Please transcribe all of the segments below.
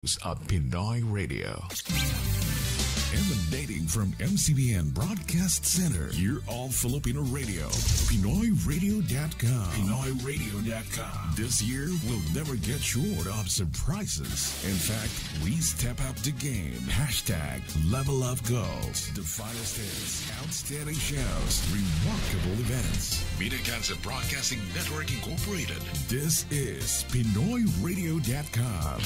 of Pinoy Radio. Emanating from MCBN Broadcast Center, you're all Filipino radio. PinoyRadio.com. PinoyRadio.com. This year, we'll never get short of surprises. In fact, we step up the game. Hashtag Level Up Goals. The finest hits, outstanding shows, remarkable events. Media Cancer Broadcasting Network Incorporated. This is PinoyRadio.com.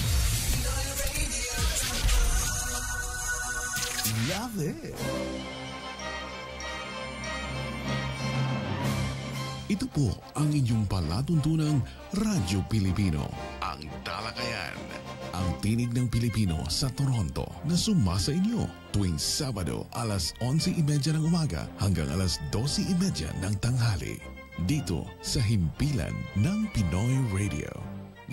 Love it! Ito po ang inyong palatuntunang Radyo Pilipino, ang Talakayan. Ang tinig ng Pilipino sa Toronto na sumasa inyo tuwing Sabado alas 11:30 ng umaga hanggang alas 12:30 ng tanghali. Dito sa himpilan ng Pinoy Radio.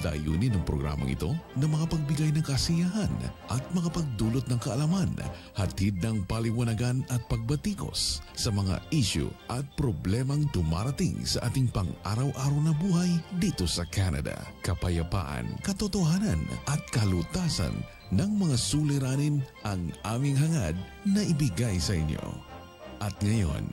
Layunin ng programang ito na makapagbigay ng kasiyahan at makapagdulot ng kaalaman, hatid ng paliwanagan at pagbatikos sa mga issue at problemang dumarating sa ating pang-araw-araw na buhay dito sa Canada. Kapayapaan, katotohanan at kalutasan ng mga suliranin ang aming hangad na ibigay sa inyo. At ngayon,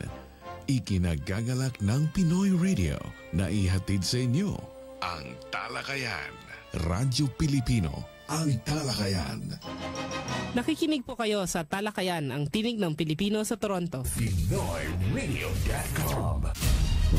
ikinagagalak ng Pinoy Radio na ihatid sa inyo ang Talakayan. Radyo Pilipino, ang Talakayan. Nakikinig po kayo sa Talakayan, ang tinig ng Pilipino sa Toronto. PinoyRadio.com.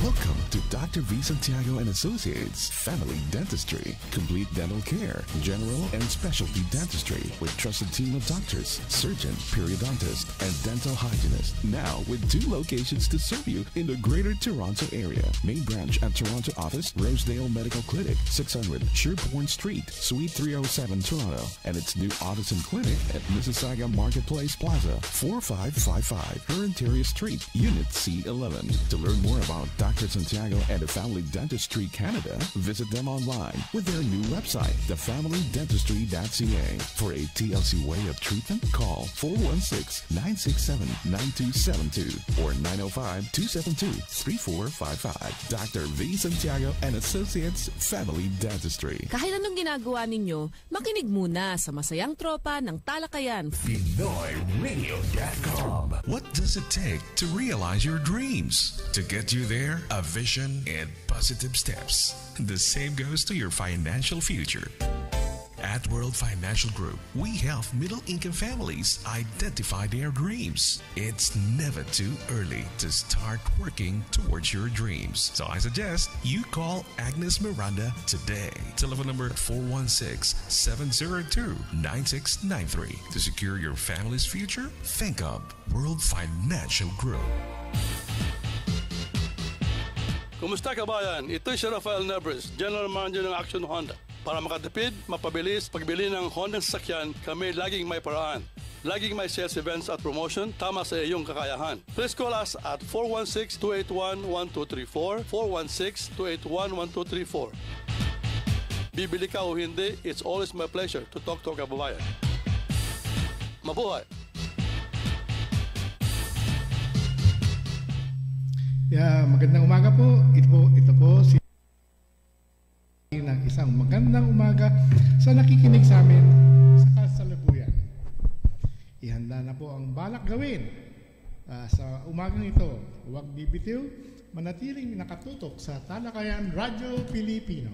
Welcome to Dr. V. Santiago and Associates Family Dentistry. Complete dental care, general and specialty dentistry with trusted team of doctors, surgeon, periodontists, and dental hygienists. Now with 2 locations to serve you in the Greater Toronto area. Main branch at Toronto office, Rosedale Medical Clinic, 600 Sherbourne Street, Suite 307, Toronto. And its new office and clinic at Mississauga Marketplace Plaza, 4555 Herentaria Street, Unit C11. To learn more about Dr. Santiago and the Family Dentistry Canada, visit them online with their new website, thefamilydentistry.ca. For a TLC way of treatment, call 416-967-9272 or 905-272-3455. Dr. V. Santiago and Associates Family Dentistry. Kahit anong ginagawa ninyo, makinig muna sa masayang tropa ng Talakayan. PinoyRadio.com. What does it take to realize your dreams? To get you there, a vision and positive steps. The same goes to your financial future. At World Financial Group, we help middle-income families identify their dreams. It's never too early to start working towards your dreams. So I suggest you call Agnes Miranda today. Telephone number 416-702-9693. To secure your family's future, think of World Financial Group. Kumusta kabayan? Ito si Rafael Neves, General Manager ng Action Honda. Para makatipid, mapabilis, pagbili ng Honda sasakyan, kami laging may paraan. Laging may sales events at promotion, tama sa iyong kakayahan. Please call us at 416-281-1234, 416-281-1234. Bibili ka o hindi, it's always my pleasure to talk to our kababayan. Mabuhay! Magandang umaga po. Ito po si ng isang magandang umaga sa nakikinig sa amin sa kasalukuyan. Ihanda na po ang balak gawin sa umagang ito. Huwag bibitiw, manatiling nakatutok sa Talakayan Radyo Pilipino.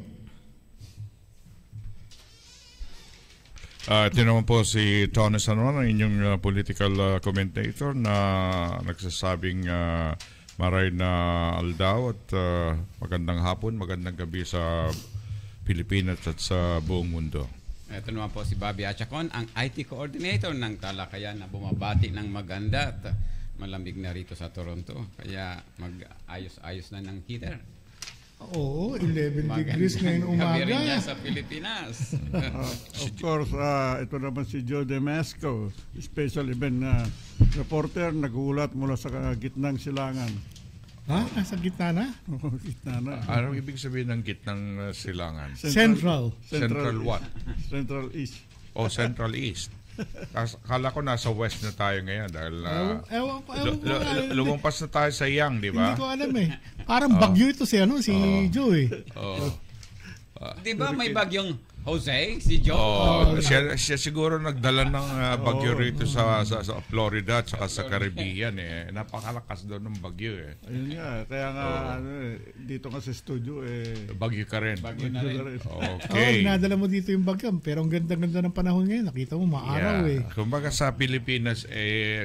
Ito naman po si Tony Sanon, ang inyong political commentator na nagsasabing maray na aldaw at magandang hapon, magandang gabi sa Pilipinas at sa buong mundo. Ito naman po si Bobby Achacon, ang IT coordinator ng Talakayan na bumabati ng maganda at malamig na rito sa Toronto. Kaya mag-ayos-ayos na ng heater. Oo, 11 degrees ngayong umaga. Gabi rin niya sa Pilipinas. Of course, ito naman si Joe Demasco, special event na reporter, nagulat mula sa gitnang silangan. Ha? Nasa gitna na? Oo, gitna na. Anong ibig sabihin ng gitnang silangan? Central. Central what? Central East. Oh, Central East. Kala ko nasa west na tayo ngayon dahil lumampas na tayo sa Yang, di ba? Hindi ko alam eh. Parang bagyo ito si Joe eh. Di ba may bagyong Jose, si Joe. Siya siguro nagdala ng bagyo rito sa Florida at saka sa Caribbean eh. Napakalakas doon ng bagyo eh. Ayun nga, kaya nga dito nga sa studio bagyo ka rin. Bagyo na rin. Okay. Nadala mo dito yung bagam, pero ang ganda-ganda ng panahon ngayon. Nakita mo, maaraw eh. Kumbaga sa Pilipinas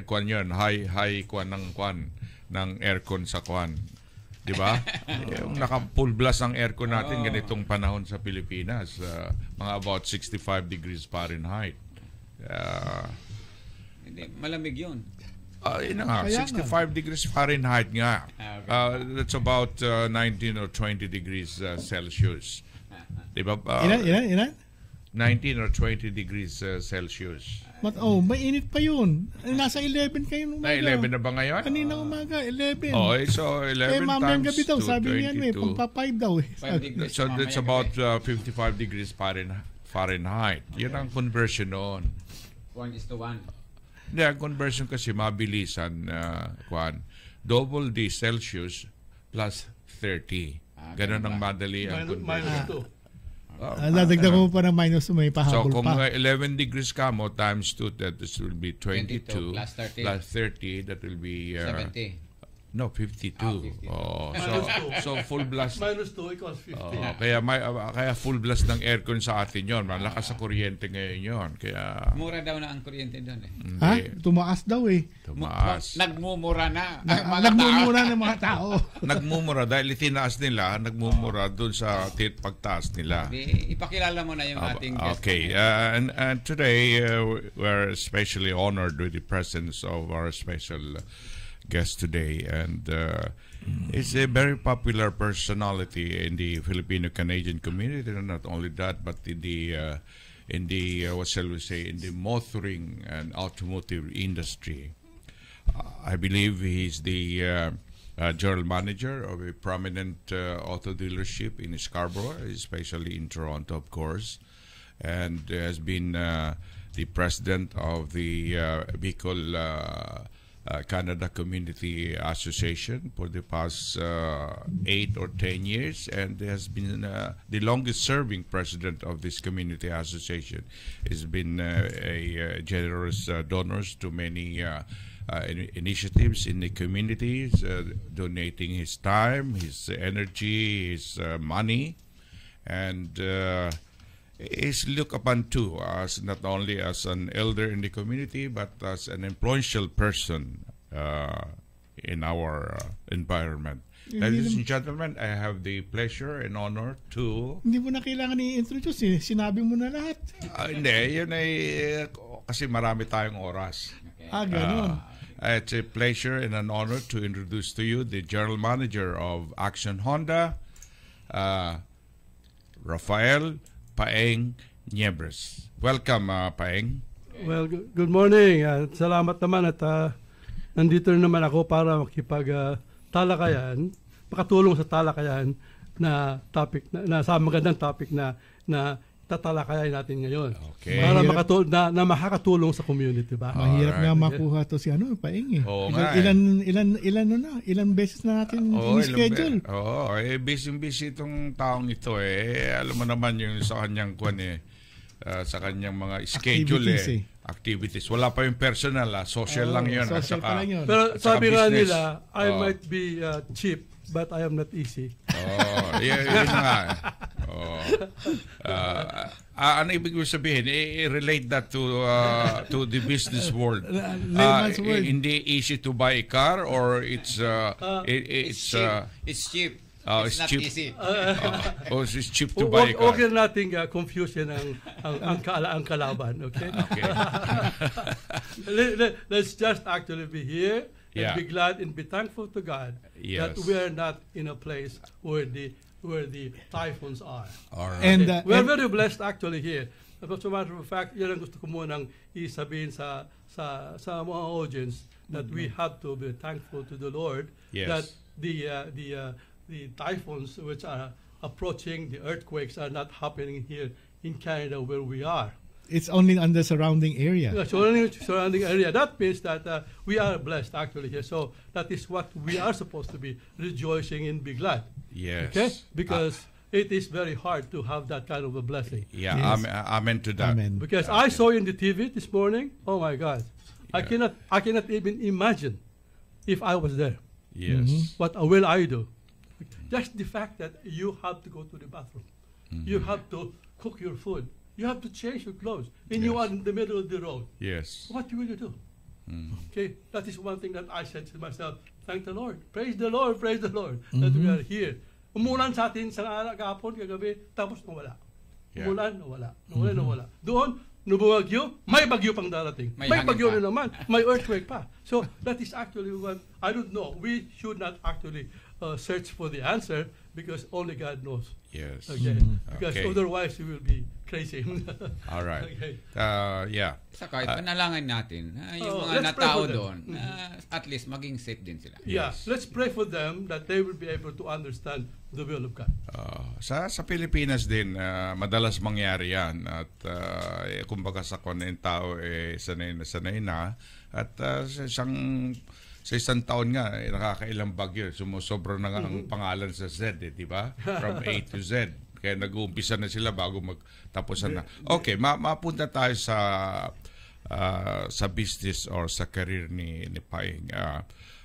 kwan yun, high kwan ng aircon sa kwan. Di ba? Yung naka-full blast ang aircon natin ganitong panahon sa Pilipinas. Mga about 65 degrees Fahrenheit. Hindi, malamig yun. Yun nga, 65 degrees Fahrenheit nga. That's about 19 or 20 degrees Celsius. Di ba? Ilan? 19 or 20 degrees Celsius. Mainit pa yun. Nasa 11 kayo umaga. 11 na ba ngayon? Kanina umaga, 11. So 11 mamayang times gabi daw, 2, sabi niya, 22. pagpa-5 daw eh. 5 degrees. So that's about 55 degrees Fahrenheit. Yun ang conversion noon. 1:1. Hindi, ang conversion kasi mabilisan. Double the Celsius plus 30. Ganun ang madali ang conversion. Dadagdag mo pa ng minus, may So pahabol kung pa. 11 degrees ka mo times 2, that will be 22 plus 30. plus 30, that will be 70. no, 52. 52. So full blast. Minus 2 equals 50. Kaya full blast ng aircon sa atin yon. Malakas sa kuryente ngayon yon. Kaya Mura daw na ang kuryente doon eh. Ha? Tumaas daw eh. tumaas. Nagmumura na. Nagmumura ng mga tao. Nagmumura dahil itinaas nila, nagmumura doon sa pagtaas nila. Ipakilala mo na yung ating guest. Okay, and today we're especially honored with the presence of our special guest today, and is a very popular personality in the Filipino-Canadian community. And not only that, but in the what shall we say, in the motoring and automotive industry. I believe he's the general manager of a prominent auto dealership in Scarborough, especially in Toronto, of course, and has been the president of the vehicle Canada Community Association for the past 8 or 10 years, and has been the longest serving president of this community association. Has been a generous donors to many initiatives in the communities, donating his time, his energy, his money, and is looked upon too as not only as an elder in the community, but as an influential person in our environment. Ladies and gentlemen, I have the pleasure and honor to... Hindi mo na kailangan i-introduce eh. Sinabi mo na lahat. Hindi, yun ay kasi marami tayong oras. Ganun. It's a pleasure and an honor to introduce to you the General Manager of Action Honda, Rafael Paeng Niebres. Welcome, Paeng. Well, good morning. Salamat naman at nandito naman ako para makipag-talakayan, makatulong sa talakayan na topic na sa magandang topic na tatalakayan natin ngayon. Okay. Para na makakatulong sa community ba? Mahirap nga makuha to si Paeng eh. Oo nga Ilan beses na natin in-schedule. Busy itong taong ito eh. Alam mo naman yung sa kanyang sa kanyang mga schedule activities. Wala pa yung personal, social lang yun. Social pa lang yun. Pero sabi nga nila, I might be cheap, but I am not easy. Yun nga. Ano ibig mo sabihin? I-relate that to the business world. Hindi easy to buy a car, or it's cheap. It's not cheap. easy. It's cheap to buy a car. Okay nating confusion ang kalaban, okay? Let's just actually be here and be glad and be thankful to God that we are not in a place where the typhoons are. Right. And we're very blessed actually here. As a matter of fact, yan ang gusto ko munang isabihin sa mga audience, that we have to be thankful to the Lord that the typhoons which are approaching, the earthquakes are not happening here in Canada where we are. It's only on the surrounding area. Yeah, surrounding area. That means that we are blessed actually here. So that is what we are supposed to be rejoicing and be glad. Yes. Okay? Because it is very hard to have that kind of a blessing. Yeah, Yes. amen to that. Amen. Because I saw in the TV this morning, oh my God, I cannot even imagine if I was there. Yes. What will I do? Just the fact that you have to go to the bathroom, you have to cook your food, you have to change your clothes, and you are in the middle of the road. Yes. What will you do? Okay, that is one thing that I said to myself, thank the Lord, praise the Lord that we are here. Umulan sa atin sa kahapon, kagabi, tapos nawala. Yeah. Umulan, nawala. Nawala. Doon, nabagyo, may bagyo pang darating. May May hangin bagyo pa. na naman, may earthquake pa. So that is actually what, I don't know, we should not actually search for the answer because only God knows. Yes. Okay, because Okay. otherwise we will be crazy. All right. Okay. Yeah. Saka panalangin natin yung mga let's pray natao for them. doon, at least maging safe din sila. Yeah, Yes. let's pray for them that they will be able to understand the will of God. Sa Pilipinas din, madalas mangyari yan. At kumbaga sa yung tao, sanay na. At sa isang taon nga, nakakailang bagyo. Sumusobra na nga ang pangalan sa Z, di ba? From A to Z. Kaya nag-uumpisa na sila bago magtapusan na. Okay, mapunta tayo sa business or sa career ni Paing.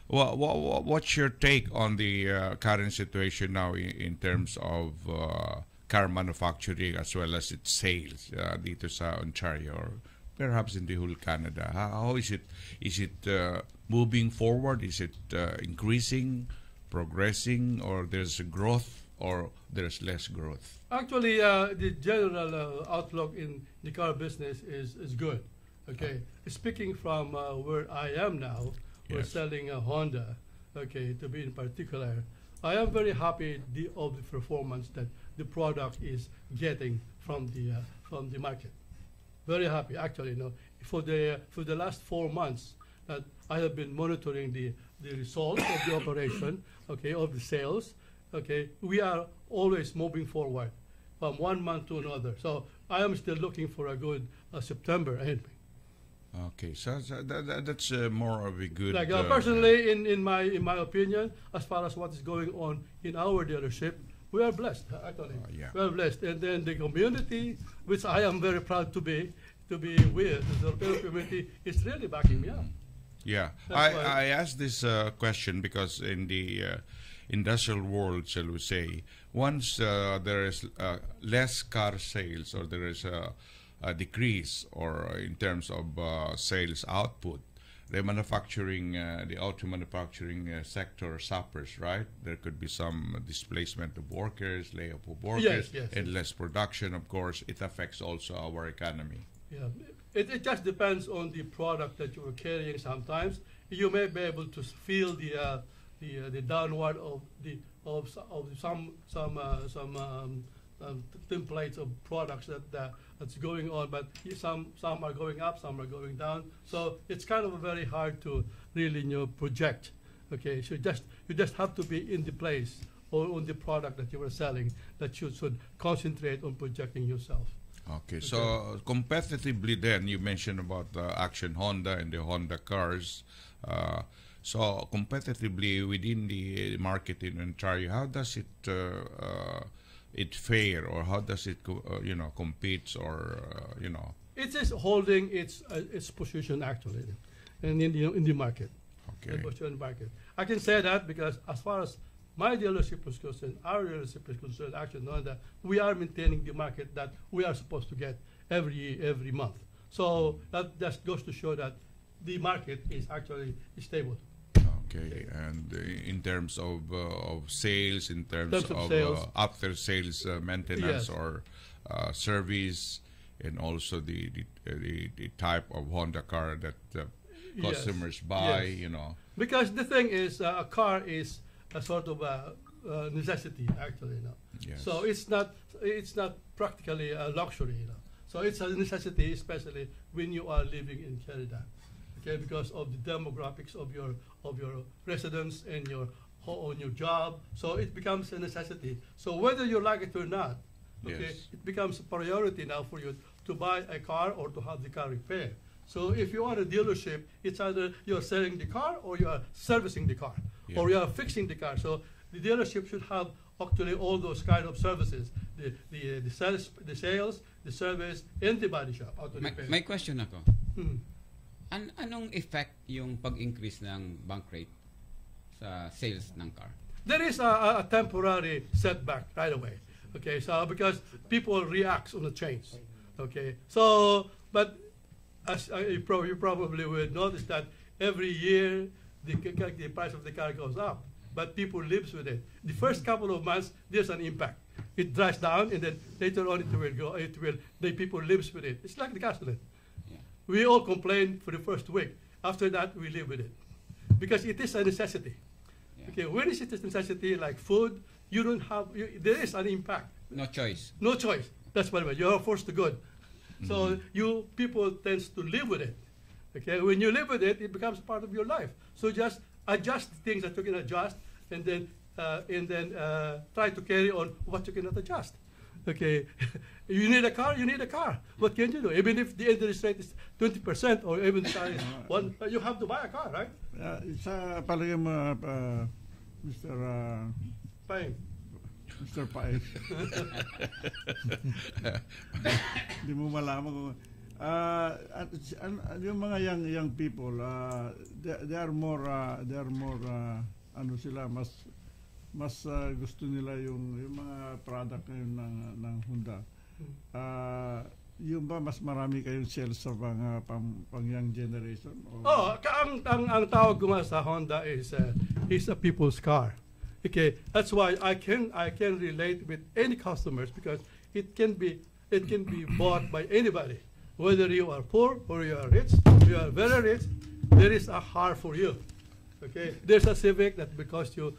What's your take on the current situation now in terms of car manufacturing as well as its sales dito sa Ontario or perhaps in the whole Canada? How is it? Is it moving forward? Is it increasing, progressing, or there's growth or there's less growth? Actually, the general outlook in the car business is good. Okay, speaking from where I am now, we're Yes. selling a Honda. Okay, to be in particular, I am very happy of the performance that the product is getting from the market. Very happy, actually. For the last 4 months that I have been monitoring the results of the operation, okay, of the sales. Okay, we are always moving forward from 1 month to another. So I am still looking for a good September anyway. Okay, so that's more of a good. Like personally, in my opinion, as far as what is going on in our dealership, we are blessed. Actually, yeah. we are blessed, and then the community, which I am very proud to be with, the Filipino community is really backing me up. Yeah, That's why- I asked this question because in the industrial world, shall we say, once there is less car sales or there is a decrease or in terms of sales output, the auto manufacturing sector suffers, right? There could be some displacement of workers, layoff of workers, Yes, and less production. Of course, it affects also our economy. Yeah, it just depends on the product that you are carrying. Sometimes you may be able to feel the downward of some templates of products that's going on, but some are going up, some are going down. So it's kind of very hard to really project. Okay, so you just have to be in the place or on the product that you are selling that you should concentrate on projecting yourself. Okay, so competitively then, you mentioned about the Action Honda and the Honda cars. So competitively within the market in Ontario, how does it fare, or how does it competes, or It is holding its position actually, and in the market. Okay. The position in the market. I can say that because as far as my dealership is concerned, our dealership is concerned, actually, knowing that we are maintaining the market that we are supposed to get every month. So that just goes to show that the market is actually stable. Okay, and in terms of sales, in terms of sales. after sales maintenance Yes. or service, and also the type of Honda car that customers buy, Yes. Because the thing is, a car is a sort of a necessity, actually. Yes. So it's not practically a luxury. So it's a necessity, especially when you are living in Canada, okay, because of the demographics of your residence and on your job. So it becomes a necessity. So whether you like it or not, okay, Yes. it becomes a priority now for you to buy a car or to have the car repaired. So if you are a dealership, it's either you're selling the car or you are servicing the car, Yeah. or you are fixing the car. So the dealership should have actually all those kind of services, the sales, the service, and the body shop. May question ako. Hmm. Anong effect yung pag-increase ng bank rate sa sales ng car? There is a temporary setback right away. Okay, so because people react on the change. Okay, so but as you probably will notice that every year the price of the car goes up, but people lives with it. The first couple of months there's an impact. It dries down, and then later on it will go. The people lives with it. It's like the gasoline. Yeah. We all complain for the first week. After that, we live with it because it is a necessity. Yeah. Okay, when is it a necessity like food? You don't have. There is an impact. No choice. No choice. That's what I mean. You are forced to good. So you people tends to live with it. Okay, when you live with it, it becomes part of your life. So just adjust things that you can adjust, and then try to carry on what you cannot adjust. Okay, you need a car. You need a car. What can you do? Even if the interest rate is 20%, or even the car is one, you have to buy a car, right? Sa palagay mo, Mr. Fine. Mr. Paez. Hindi mo malaman kung yung mga young people, they are more ano sila, mas gusto nila yung mga product ngayon ng Honda. Yung ba mas marami kayong sales sa mga pang young generation? Ang tawag ko nga sa Honda is a people's car. Okay, that's why I can relate with any customers, because it can be bought by anybody, whether you are poor or you are rich. You are very rich, there is a car for you. Okay, there's a Civic that will cost you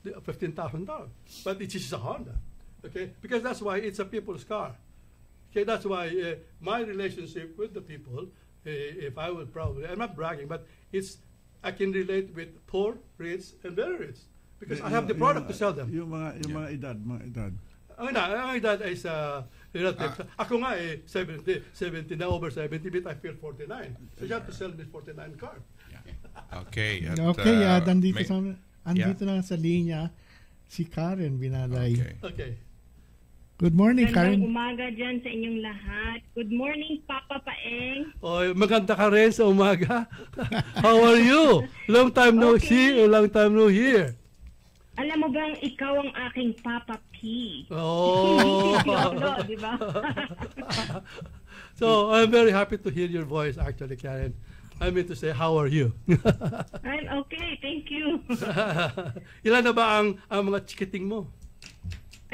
$15,000, but it is a Honda. Okay, because that's why it's a people's car. Okay, that's why my relationship with the people, if I would probably, I'm not bragging, but I can relate with poor, rich, and very rich. Because I have the product to sell them. Yung mga edad. Ang edad is relative. Ako nga 70 na, over 70, but I feel 49. So you have to sell me 49 car. Okay. Andito na sa linya si Karen Binalay. Okay. Good morning, Karen. Magandang umaga dyan sa inyong lahat. Good morning, Papa Paeng. Maganda ka rin sa umaga. How are you? Long time no see, long time no hear. Alam mo bang ikaw ang aking Papa P? Oh. Di ba? So, I'm very happy to hear your voice, actually, Karen. I mean to say, how are you? I'm okay, thank you. Ilan na ba ang mga chikiting mo?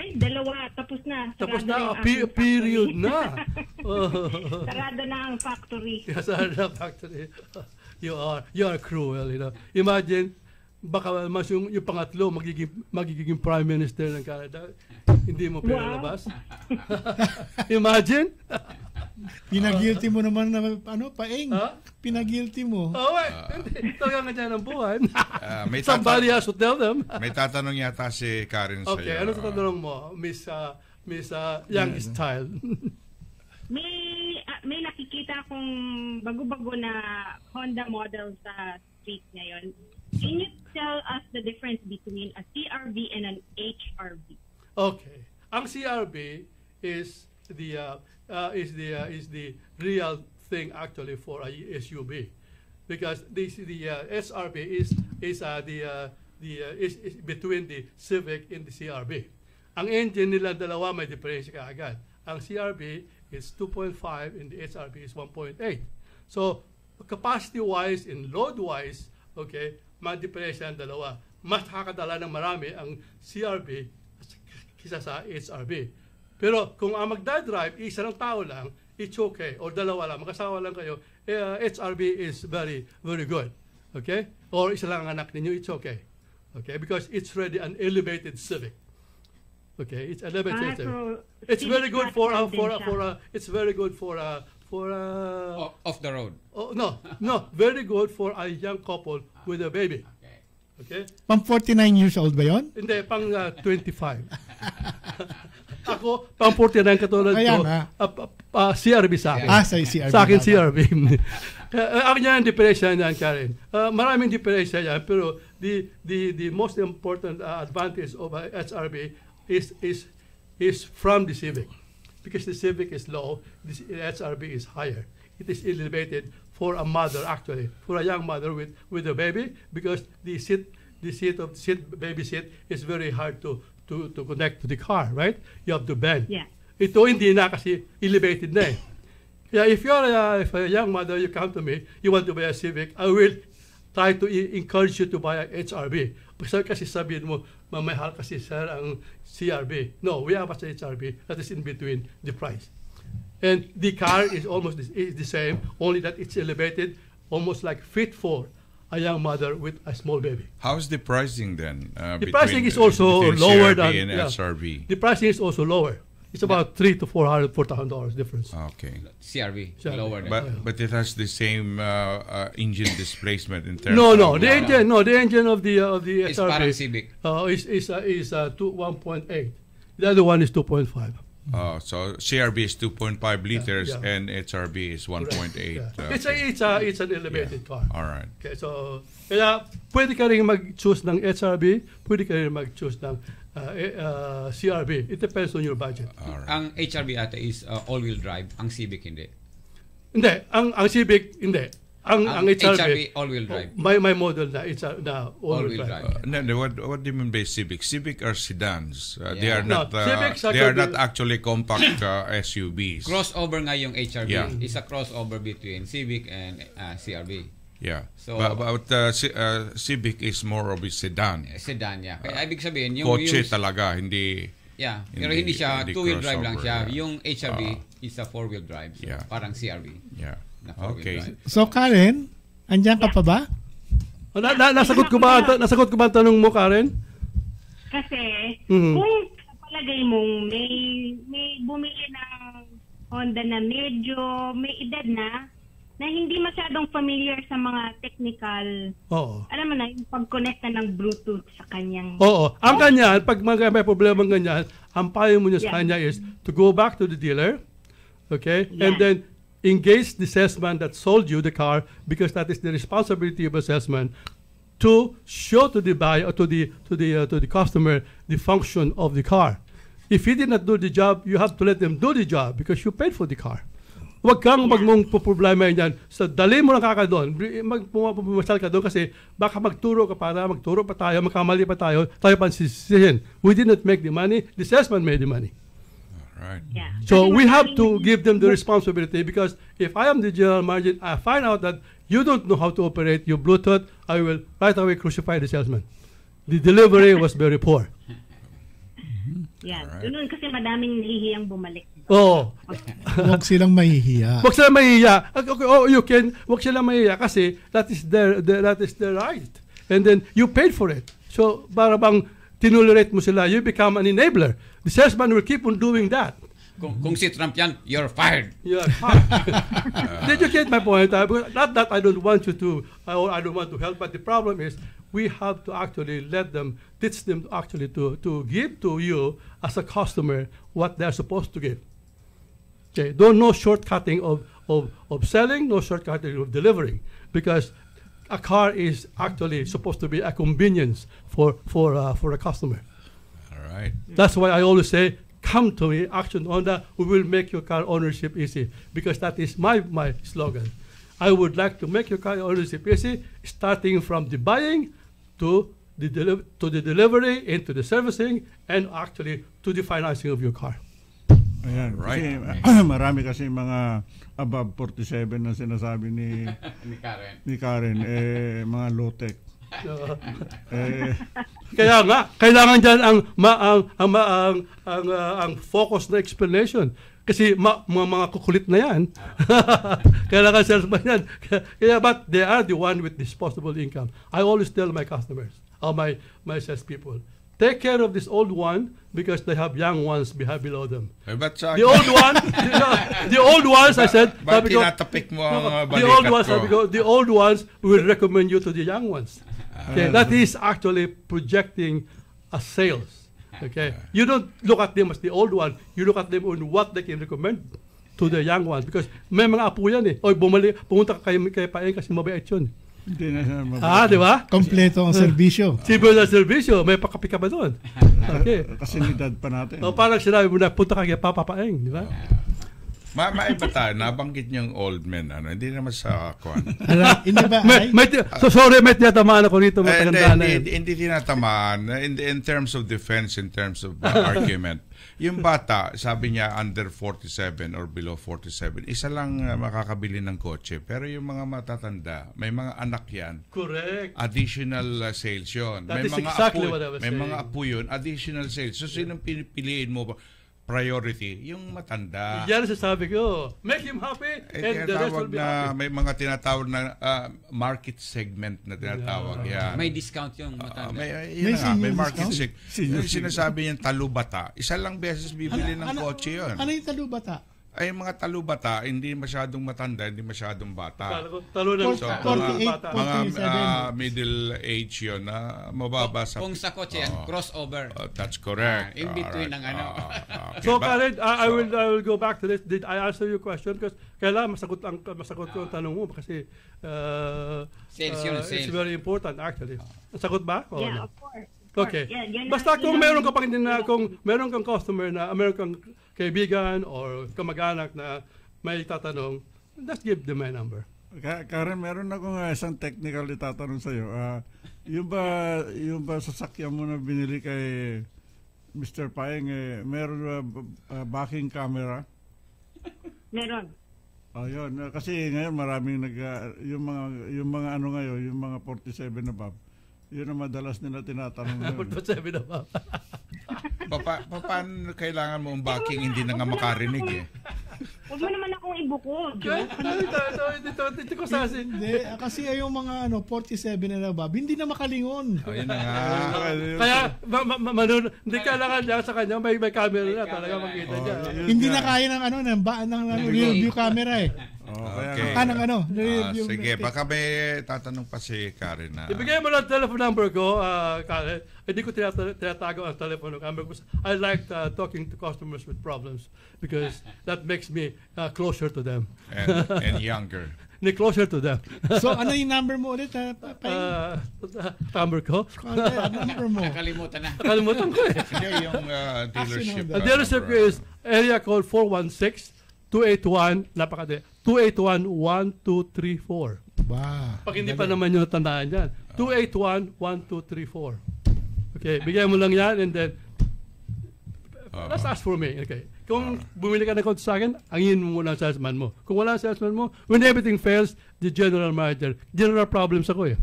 Ay, 2. Tapos na. Tapos na, period na. Sarado na ang factory. Sarado na ang factory. You are cruel, you know. Imagine, baka mas yung pangatlo magiging Prime Minister ng Canada, hindi mo pinalabas. Imagine. Pinagilty mo naman na Paeng. Pinagilty mo. Hindi. Talaga nga dyan ang buhay. Somebody has to tell them. May tatanong yata si Karen sa'yo. Okay, ano tatanong mo, Miss Young Style? May nakikita akong bago-bago na Honda model sa street ngayon. Can you tell us the difference between a CRV and an HRV? Okay. Ang CRV is the real thing actually for a SUV, because the SRV is between the Civic and the CRV. Ang engine nila dalawa may diferensya kaagad. Ang CRV is 2.5 and the HRV is 1.8. So capacity-wise and load-wise, okay, ma-diferensya ang dalawa. Mas nakakadala ng marami ang CRV kisa sa HRV. Pero kung ang magdadrive, isa ng tao lang, it's okay. O dalawa lang, magkasawa lang kayo, HRV is very, very good. Okay? Or isa lang ang anak ninyo, it's okay. Okay? Because it's really an elevated Civic. Okay? It's elevated Civic. It's very good it's very good for off the road. No, very good for a young couple with a baby. Okay? Pang 49 years old ba yon? Hindi, pang 25. Ako, pang 49 katulad Kaya ko, nga. CRB sa akin. Sa CRB. Sa akin CRB. Ang niyan, diferensya niyan, Karen. Maraming diferensya yan, pero the most important advantage of HRB is from the Civic. Because the Civic is low, the HRB is higher. It is elevated for a mother, actually, for a young mother with a baby, because the baby seat is very hard to connect to the car, right? You have to bend. Yeah. Ito hindi na kasi elevated na eh. Kaya if a young mother, you come to me, you want to buy a Civic, I will try to encourage you to buy a HRB. Kasi sabihin mo, mamahal kasi sir ang CRB. No, we have a HRB that is in between the price. And the car is almost the same, only that it's elevated, almost like fit for a young mother with a small baby. How's the pricing then? The pricing is also lower than and SRB. The pricing is also lower. It's about $300 to $400 difference. Okay. CRB, CRB. lower than. But it has the same engine displacement in terms. No, the engine of the It's SRB parang Civic. is 1.8. The other one is 2.5. So CRB is 2.5 liters yeah. and HRB is 1.8. Yeah. Okay. It's an elevated car. All right. Okay, so kaya pwede ka rin mag-choose ng HRB, pwede ka rin mag-choose ng CRB. It depends on your budget. All right. Ang HRB ata is all-wheel drive, ang Civic hindi. Hindi, ang Civic hindi. Ang HRB all-wheel drive. My model na it's na all-wheel drive. What do you mean by Civic? Civic are sedans. They are No, not. Civics are They are good. not actually compact SUVs. Crossover nga yung HRB. Yeah. Is a crossover between Civic and CRB. Yeah. So, but Civic is more of a sedan. Sedan, yeah. Kaya ibig sabihin, yung Kotse talaga, hindi. Yeah, pero hindi siya hindi two-wheel drive lang siya. crossover, yeah. Yung HRB is a four-wheel drive. So Yeah. parang CRB. Yeah. Na four-wheel Okay. drive. So Karen, andyan ka pa ba? Nasagot ko ba ang tanong mo, Karen? Kasi, Mhm. kung palagay mong may bumili ng Honda na medyo may edad na hindi masyadong familiar sa mga technical, Oo. alam mo na, yung pag-connect na ng Bluetooth sa kanyang... Oo. Ang kanyan, pag may problema ganyan, ang payo mo niya sa Yeah. kanya is to go back to the dealer, okay? And Yeah. then engage the salesman that sold you the car, because that is the responsibility of a salesman to show to the buyer or to the customer the function of the car. If he did not do the job, you have to let them do the job because you paid for the car. Huwag kang magmong problema yan. So, dali mo lang kaka doon. Pumasal ka doon kasi baka magturo pa tayo, magkamali pa tayo pa sisihin. We did not make the money, the salesman made the money. Right. Yeah. So, Kasi we have maraming- to give them the responsibility, because if I am the general manager, I find out that you don't know how to operate your Bluetooth, I will right away crucify the salesman. The delivery was very poor. Yan. Alright. Doon kasi madaming nahihiyang bumalik. Oh. Huwag silang mahihiya. Huwag sila mahiya. Okay, you can. Huwag sila mahiya kasi that is their right. And then you paid for it. So para bang tinulerate mo sila, you become an enabler. The salesman will keep on doing that. Kung si Trump yan, you're fired. Yeah. Did you get my point? Not that I don't want you to, or I don't want to help, but the problem is we have to actually let them, teach them actually to give to you as a customer what they're supposed to give. Okay, no shortcutting of selling, no shortcutting of delivering, because a car is actually supposed to be a convenience for a customer. All right. That's why I always say, come to me, Action Honda, we will make your car ownership easy, because that is my slogan. I would like to make your car ownership easy, starting from the buying to the delivery, into the servicing, and actually to the financing of your car. Ayan. Right. Kasi, marami kasi mga above 47 na sinasabi ni Ni Karen. mga low-tech. Kaya nga, kailangan dyan ang focus na explanation. Kasi mga kukulit na yan. Kailangan salesman yan. Kaya, but they are the one with disposable income. I always tell my customers, or my salespeople, take care of this old one because they have young ones below them. But The old ones, I said, Ba't sabi ko, tinatapik mo ang the old balikat ones, sabi ko, the old ones will recommend you to the young ones. Okay, that is actually projecting a sales. Okay? You don't look at them as the old one. You look at them on what they can recommend to the young ones. Because may mga apo yan eh. Oy, pumunta ka kay Paeng kasi mabait yun. Hindi na siya mabait. Di ba? Kompleto ang serbisyo. Sibo na serbisyo. May pakapi ka ba doon? Okay. Kasi edad pa natin. Parang sinabi mo na, punta ka kay Papa Paeng. Di ba? Maiba tayo, nabanggit niyong old men, hindi naman sa kwan. Hindi ba? Sorry, may tinatamaan ako rito, mataganda na yun. Hindi tinatamaan, in terms of defense, in terms of argument. Yung bata, sabi niya under 47 or below 47, isa lang makakabili ng kotse. Pero yung mga matatanda, may mga anak yan. Correct. Additional sales yun. That is exactly what I was saying. May mga apo yun, additional sales. So, sinong pinipiliin mo ba? Priority, yung matanda. Yan sasabi ko. Make him happy and the rest will be happy. May mga tinatawag na market segment na tinatawag. Yeah. May discount yung matanda. May market segment. Yung sinasabi yung talubata, isa lang beses bibili ng kotse yun. Ano yung talubata? Ay, mga talubata, hindi masyadong matanda, hindi masyadong bata. Talo na so, 48, mga middle age yun na mababa sa... Kung sa kotse yan, crossover. That's correct. In between ng ano. Okay, so, Karen, I will go back to this. Did I answer your question? Because kailangan masagot ko ang tanong mo kasi it's very important actually. Sagot ba? Yeah, of course. Okay. Basta kung meron ka kung meron kang customer na meron kang kaibigan or kamag-anak na may tatanong, just give them my number. Karen, meron akong isang technical itatanong sa iyo. Yung ba sasakyan mo na binili kay Mr. Paeng, meron backing camera? Meron. Yun. Kasi ngayon maraming yung mga ano ngayon, yung mga 47 above. Yun ang madalas nila tinatanong. 47 above. Paano kailangan mo ang backing hindi na nga makarinig eh? Huwag mo naman akong ibukod. Ito ko sasin. Hindi, kasi yung mga 47 na above, hindi na makalingon. Yun na nga. Kaya, hindi kailangan niya sa kanya, may camera na talaga makita niya. Hindi na kaya ng rear view camera eh. Okay. Sige, baka may tatanong pa si Karen na. Ibigay mo lang telephone number ko, Karen. Hindi ko tinatago ang telephone number ko. I like talking to customers with problems because that makes me closer to them. And younger. Closer to them. So, ano yung number mo ulit? Number ko? Number mo? Nakalimutan na. Nakalimutan ko eh. Hindi, yung dealership. Ang dealership ko is area code 416-281, 281-1234. Wow. Pag hindi pa naman yung tandaan yan. 281-1234. Okay, bigyan mo lang yan and then let's ask for me. Okay. Kung bumili ka ng kotse sa akin, angin mo muna ang salesman mo. Kung wala ang salesman mo, when everything fails, the general manager, general problems ako eh.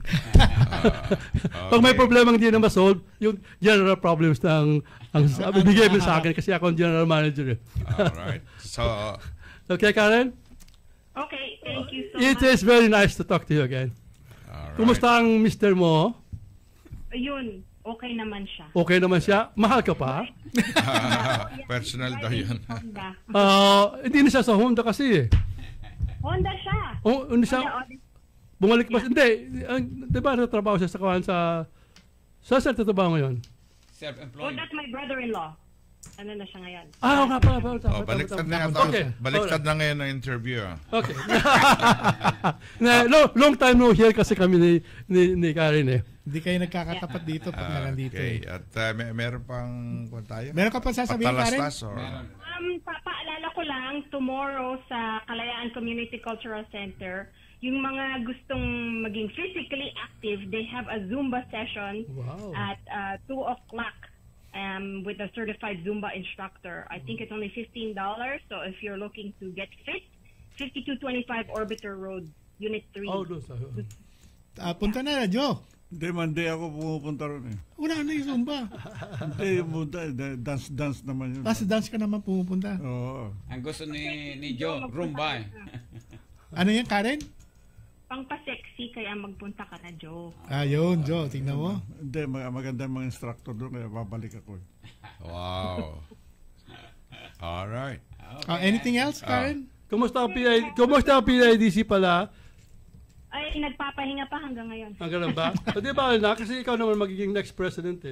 Pag may problema hindi na ma-solve, yung general problems na ang bigay mo sa akin kasi ako ang general manager eh. Alright. So, okay, Karen? Okay, thank you so much. It is very nice to talk to you again. Alright. Kumusta ang mister mo? Ayun, okay naman siya. Okay naman siya? Mahal ka pa? Personal daw yun. Hindi na siya sa Honda kasi eh. Honda siya. Hindi siya? Bumalik pa siya? Hindi. Di ba natrabaho siya sa kawan sa... Saan siya tatrabaho ngayon? Self-employed. That's my brother-in-law. Ano na siya ngayon? Nga pala. Baliktad na yan. Baliktad na ngayon ng interview. Okay. Long time no here kasi kami ni Karen eh. Hindi kayo nagkakatapat dito pag nandito. Okay. At meron pang tayo? Meron ka pa sasabihin, Karen? Paalala ko lang, tomorrow sa Kalayaan Community Cultural Center, yung mga gustong maging physically active, they have a Zumba session at 2 o'clock. With a certified Zumba instructor. I think it's only $15. So if you're looking to get fit, 5225 Orbiter Road, Unit 3. Punta na, Joe. Hindi, Monday ako pumupunta ron eh. Wala na yung Zumba. Hindi, dance naman yun. Dance ka naman pumupunta. Oo. Ang gusto ni Joe, Rumba eh. Ano yan, Karen? Pangpa-sexy, kaya magpunta ka na, Joe. Yun, Joe. Tingnan mo. Hindi, maganda mga instructor doon, kaya babalik ako. Wow. Alright. Anything else, Karen? Kumusta ang PIDC pala? Ay, nagpapahinga pa hanggang ngayon. Hanggang ba? Di ba, kasi ikaw naman magiging next president eh.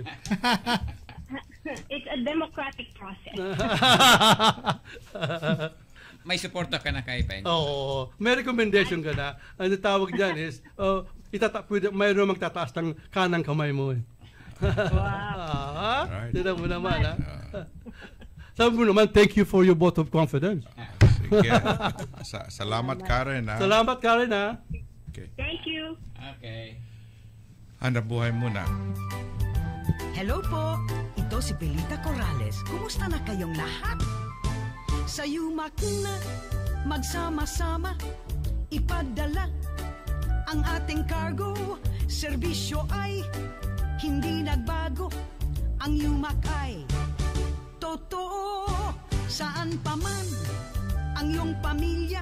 It's a democratic process. May suporta ka na kay Peng. Oo. May recommendation ka na. Ang tawag dyan is, mayroon magtataas ng kanang kamay mo. Wow. Right. Tignan mo naman, ha? Sabi mo naman, thank you for your vote of confidence. Sige. Salamat, Karen. Ha? Salamat, Karen, ha? Okay. Thank you. Okay. Hanap buhay muna. Hello po, ito si Belita Corrales. Kumusta na kayong lahat? Sa yumak na magsama-sama, ipadala ang ating cargo. Serbisyo ay hindi nagbago. Ang yumak ay totoo. Saan pa man ang iyong pamilya,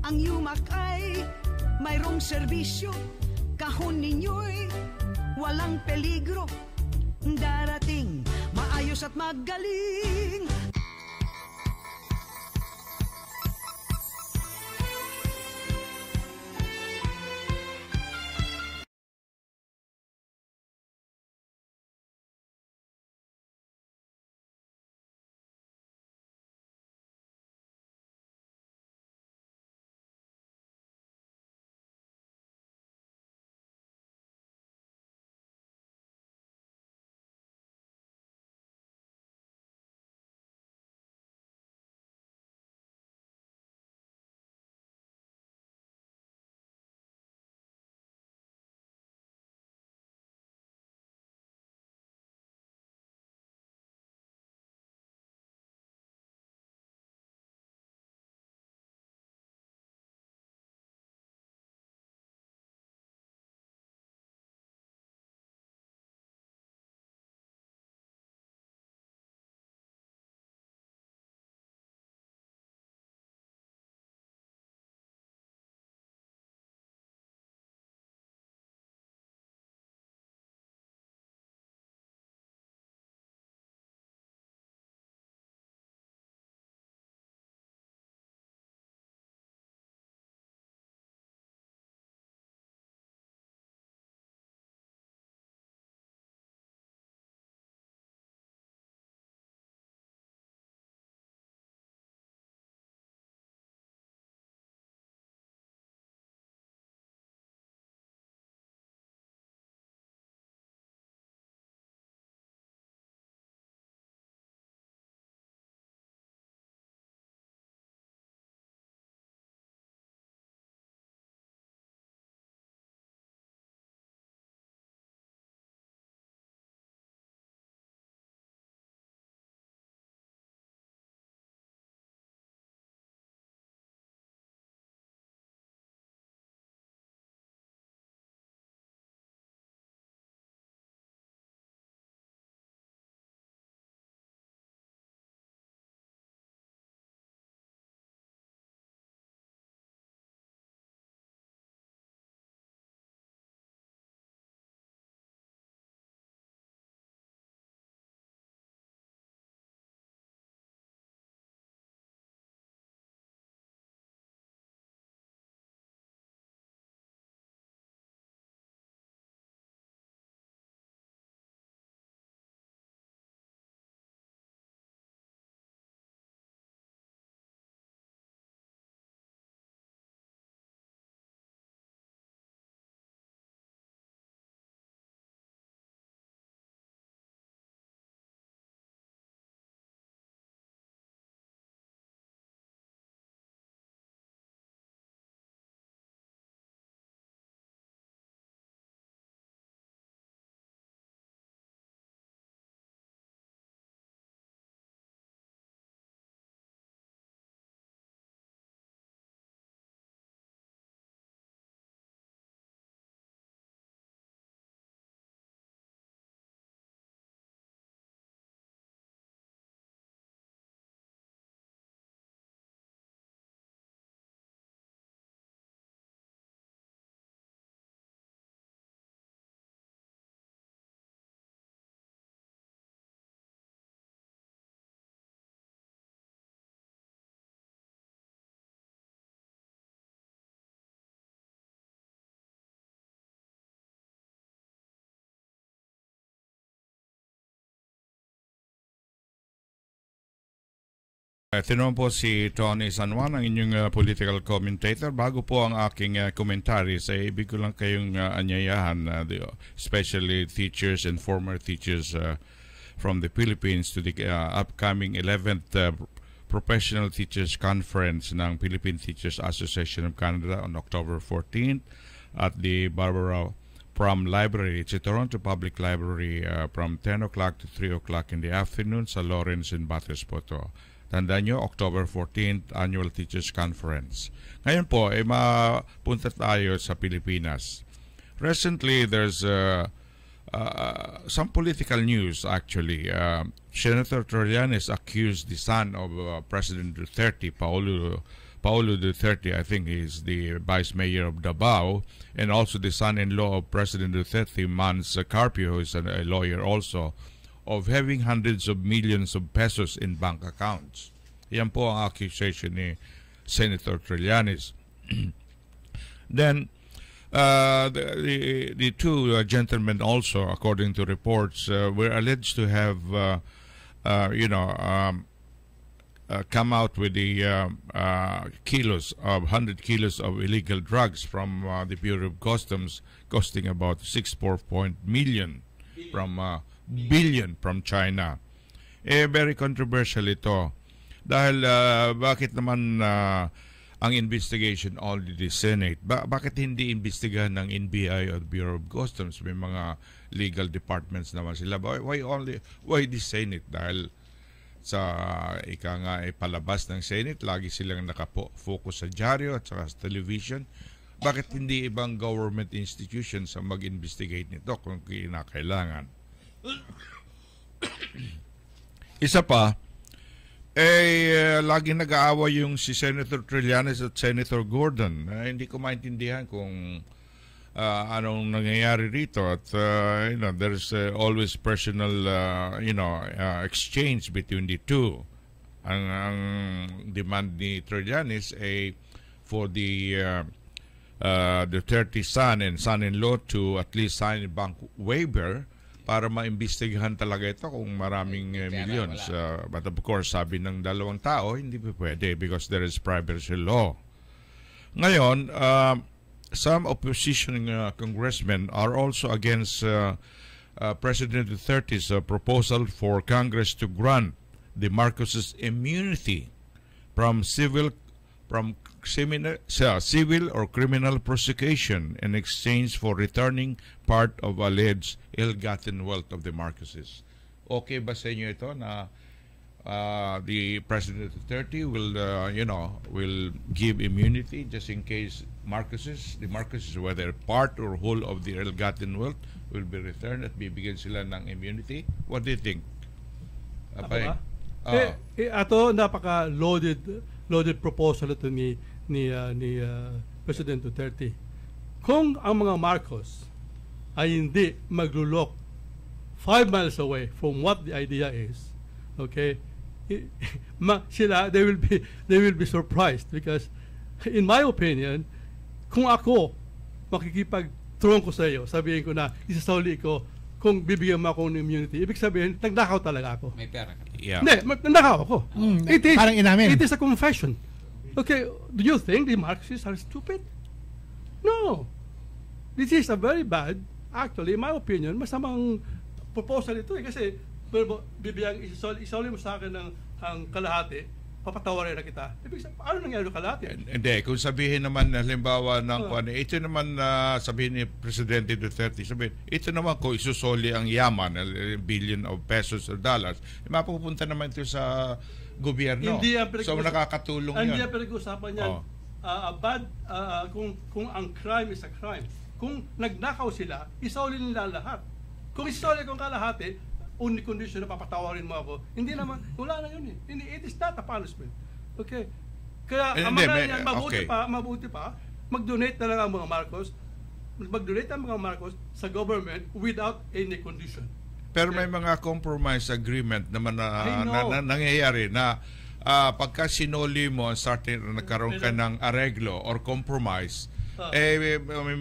ang yumak ay mayroong serbisyo. Kahon ninyo'y walang peligro. Darating maayos at magaling. Ito naman po si Tony San Juan, ang inyong political commentator. Bago po ang aking komentary, sa ibig ko lang kayong anyayahan, especially teachers and former teachers from the Philippines to the upcoming 11th Professional Teachers Conference ng Philippine Teachers Association of Canada on October 14th at the Barbara Prom Library. It's a Toronto Public Library from 10 o'clock to 3 o'clock in the afternoon sa Lawrence and Batres po to. Tandaan nyo, October 14th, Annual Teachers Conference. Ngayon po, mapunta tayo sa Pilipinas. Recently, there's some political news, actually. Senator Trillanes accused the son of President Duterte, Paulo Duterte, I think he's the Vice Mayor of Davao, and also the son-in-law of President Duterte, Mans Carpio, who is a lawyer also, of having hundreds of millions of pesos in bank accounts. Yan po ang accusation ni Senator Trillanes. Then, the two gentlemen also, according to reports, were alleged to have, come out with the 100 kilos of illegal drugs from the Bureau of Customs, costing about 6.4 million billion from China. Very controversial ito. Dahil bakit naman ang investigation only the Senate? Bakit hindi investigahan ng NBI or Bureau of Customs? May mga legal departments naman sila. Why the Senate? Dahil sa palabas ng Senate, lagi silang nakafocus sa dyaryo at sa television. Bakit hindi ibang government institutions ang mag-investigate nito kung kinakailangan? Isa pa, lagi nag-aaway yung si Senator Trillanes at Senator Gordon. Hindi ko maintindihan kung anong nangyayari rito. At there's always personal exchange between the two. Ang demand ni Trillanes ay for the Duterte son and son-in-law to at least sign a bank waiver para maimbestigahan talaga ito kung maraming millions. But of course, sabi ng dalawang tao, hindi pa pwede because there is privacy law. Ngayon, some opposition congressmen are also against President Duterte's proposal for Congress to grant the Marcoses immunity from civil or criminal prosecution in exchange for returning part of alleged ill-gotten wealth of the Marcoses. Okay ba sa inyo ito na the President Duterte will give immunity just in case the Marcoses, whether part or whole of the ill-gotten wealth, will be returned at bibigyan sila ng immunity? What do you think? Ato napaka-loaded proposal ito ni President Duterte. Kung ang mga Marcos ay hindi maglulok 5 miles away from what the idea is, okay, they will be surprised because in my opinion, kung ako makikipag-trongko sa iyo, sabihin ko na isasauli ko kung bibigyan mo ako ng immunity, ibig sabihin nagnakaw talaga ako. May pera ka. Yeah. Hindi, nagnakaw ako. Parang inamin. It is a confession. Okay, do you think the Marxists are stupid? No. This is a very bad, actually, in my opinion, masamang proposal ito kasi bibigyan isoli mo sa akin ng kalahati, papatawarin na kita. Ibig sabihin, paano nangyari yung kalahati? Hindi, kung sabihin naman, halimbawa ng ito naman sabihin ni Presidente Duterte, sabihin, ito naman kung isusoli ang yaman, billion of pesos or dollars, mapupunta naman ito sa gobyerno. So nakakatulong yun. Hindi ang pinag-usapan yan. Kung ang crime is a crime. Kung nagnakaw sila, isauli nila lahat. Kung isauli kong kalahati, only condition na papatawarin mo ako, hindi naman, wala na yun eh. It is not a punishment. Okay? Kaya ang mga yan, mabuti pa, mag-donate na lang ang mga Marcos, mag-donate ang mga Marcos sa government without any condition. Pero may mga compromise agreement naman na nangyayari na pagka sinoli mo nagkaroon ka ng areglo or compromise,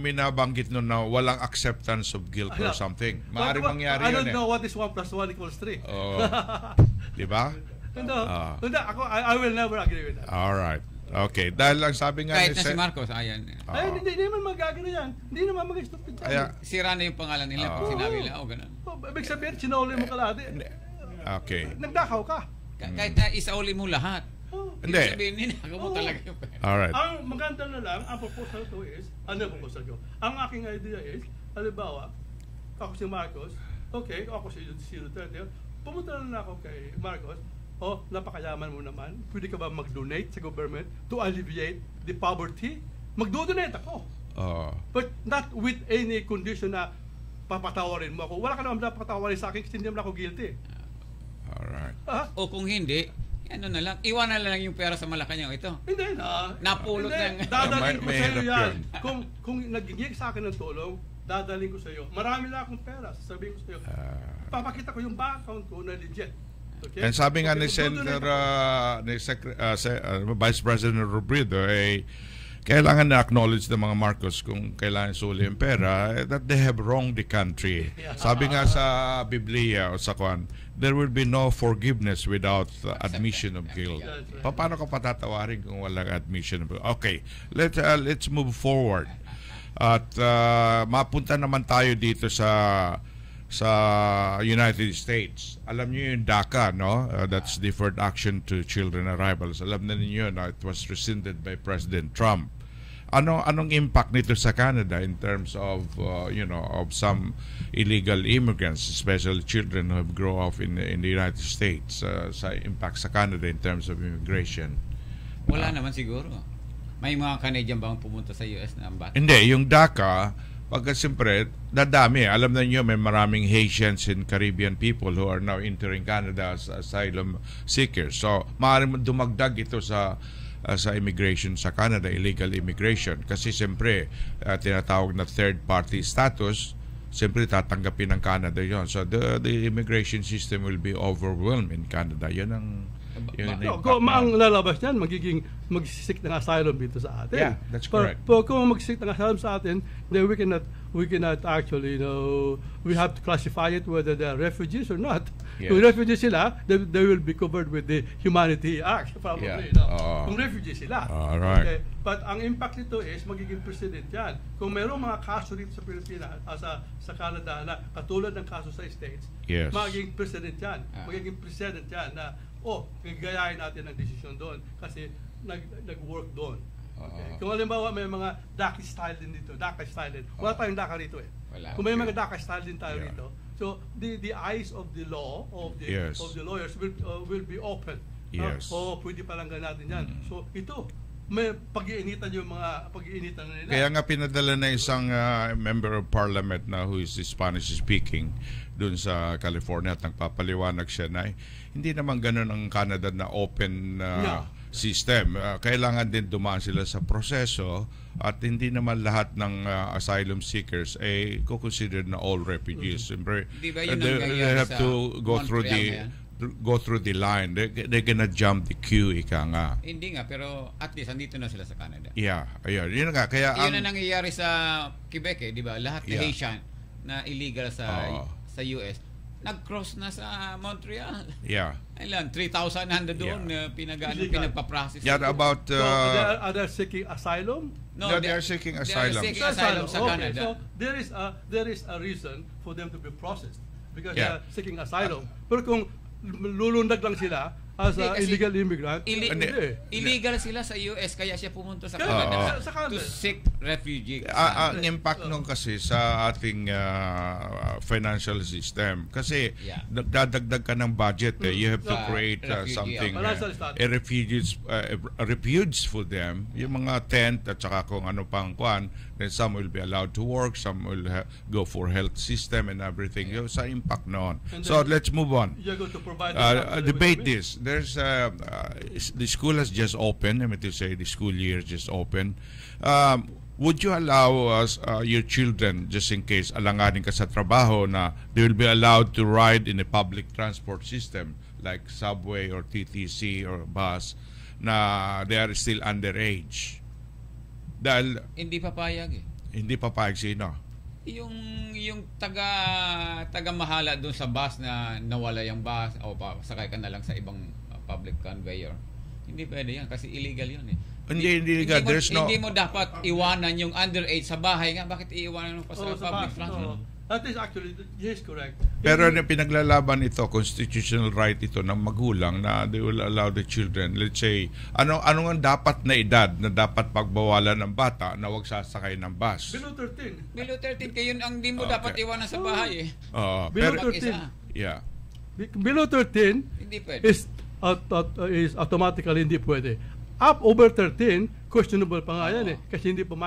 minabanggit nun na walang acceptance of guilt or something. Maaaring mangyari yun. I don't know what is 1 + 1 = 3. Diba? Hindi, I will never agree with that. All right. Okay, dahil lang sabi nga kahit na si Marcos, ayan. Hindi naman magagano yan. Hindi naman mag-stupid yan. Sira na yung pangalan nila kung sinabi nila, ganun. Ibig sabihin, sinuli mo kalahati. Okay. Nagdakaw ka. Kahit na isauli mo lahat. Hindi. Ibig sabihin, ninakaw mo talaga yung pera. Alright. Ang maganda na lang, ang proposal ko is, proposal ko? Ang aking idea is, halimbawa, ako si Marcos, okay, ako si Duterte, pumunta na ako kay Marcos, napakayaman mo naman, pwede ka ba mag-donate sa government to alleviate the poverty? Mag-donate ako. But not with any condition na papatawarin mo ako. Wala ka naman papatawarin sa akin kasi hindi naman ako guilty. Alright. O kung hindi, ano na lang, iwanan na lang yung pera sa Malacanang ito. Hindi na. Napulot ng... Dadaling ko sa iyo yan. Kung nagiging sa akin ng tulong, dadaling ko sa iyo. Marami na akong pera, sasabihin ko sa iyo. Papakita ko yung bank account ko na legit. Okay? And sabi nga ni Senator, Vice President Robredo, kailangan na-acknowledge ng mga Marcos kung kailangan suli yung pera, that they have wronged the country. Sabi nga sa Biblia o sa Kwan, there will be no forgiveness without admission of guilt. Paano ka patatawarin kung walang admission of guilt? Okay, let's move forward. At mapunta naman tayo dito sa United States. Alam niyo yung DACA, no? That's Deferred Action to Children Arrivals. Alam na ninyo na it was rescinded by President Trump. Anong impact nito sa Canada in terms of of some illegal immigrants, especially children who have grown up in the United States, sa impact sa Canada in terms of immigration? Wala naman siguro. May mga Canadian bang pumunta sa US na bata? Hindi, yung DACA, pagka siyempre, dadami. Alam na niyo, may maraming Haitians and Caribbean people who are now entering Canada as asylum seekers. So, maaaring dumagdag ito sa immigration sa Canada, illegal immigration. Kasi siyempre, tinatawag na third-party status, siyempre tatanggapin ng Canada yon. So, the immigration system will be overwhelmed in Canada. Yun ang... Kung ang lalabas niyan, magsisik ng asylum dito sa atin. Yeah, that's correct. Kung magsisik ng asylum sa atin, then we cannot actually, we have to classify it whether they are refugees or not. Yes. Kung refugees sila, they will be covered with the Humanity Act, probably. Kung refugees sila. Right. Okay. But ang impact nito is magiging precedent yan. Kung mayroong mga kaso dito sa Pilipinas, sa Canada na katulad ng kaso sa States, magiging precedent yan. Magiging precedent yan na gayahin natin ang desisyon doon kasi nag-work doon. Okay. Kung halimbawa may mga DACA style din dito, wala tayong DACA rito eh. Kung may mga DACA style din tayo rito, so the eyes of the law, of the lawyers will be open. Pwede palanggan natin yan. So ito, may pag-iinitan yung mga pag-iinitan nila. Kaya nga pinadala na isang member of parliament na who is Spanish speaking doon sa California at nagpapaliwanag siya na hindi naman ganun ang Canada na open system. Kailangan din dumaan sila sa proseso at hindi naman lahat ng asylum seekers ay considered na all refugees. Siyempre, they have to go through the line. They're gonna jump the queue, ika nga. Hindi nga, pero at least andito na sila sa Canada. Yeah, ayun. Yun nga. Kaya yun na nangyayari sa Quebec, di ba? Lahat ng Haitian na illegal sa US, nag-cross na sa Montreal. Yeah. Ilan? 3,000 handa doon, pinagpa-process. Yeah, about... are they seeking asylum? No, they are seeking asylum. They are seeking asylum sa Canada. So, there is a reason for them to be processed because they are seeking asylum. Pero kung lulundag lang sila as illegal immigrant, illegal sila sa US kaya siya pumunta sa Canada to seek refugee. Ang impact nung kasi sa ating financial system kasi dadagdag ka ng budget you have to create something a refuge for them, yung mga tent at saka kung ano pang kwan, then some will be allowed to work, some will go for health system and everything. Sa impact noon. So let's move on. You're going to provide debate this. There's the school has just opened. I mean to say the school year just opened. Would you allow your children, just in case alanganin ka sa trabaho, na they will be allowed to ride in a public transport system like subway or TTC or bus na they are still underage? Dahil hindi papayag Hindi papayag sino? Yung taga mahala doon sa bus na nawala yung bus o sakay ka na lang sa ibang public conveyor. Hindi pwede yan kasi illegal yun eh. Hindi illegal. Hindi mo dapat iwanan yung underage sa bahay nga. Bakit iiwanan mo pa sa public transport? That is actually, yes, correct. Pero pinaglalaban ito, constitutional right ito ng magulang na they will allow the children, let's say, ano ang dapat na edad na dapat pagbawalan ng bata na huwag sasakay ng bus? Below 13. Below 13, kayo ang di mo dapat iwanan sa bahay eh. Below 13. Yeah. Below 13 hindi pwede. Is automatically hindi pwede. Up over 13, questionable pa nga yan eh. Kasi hindi pa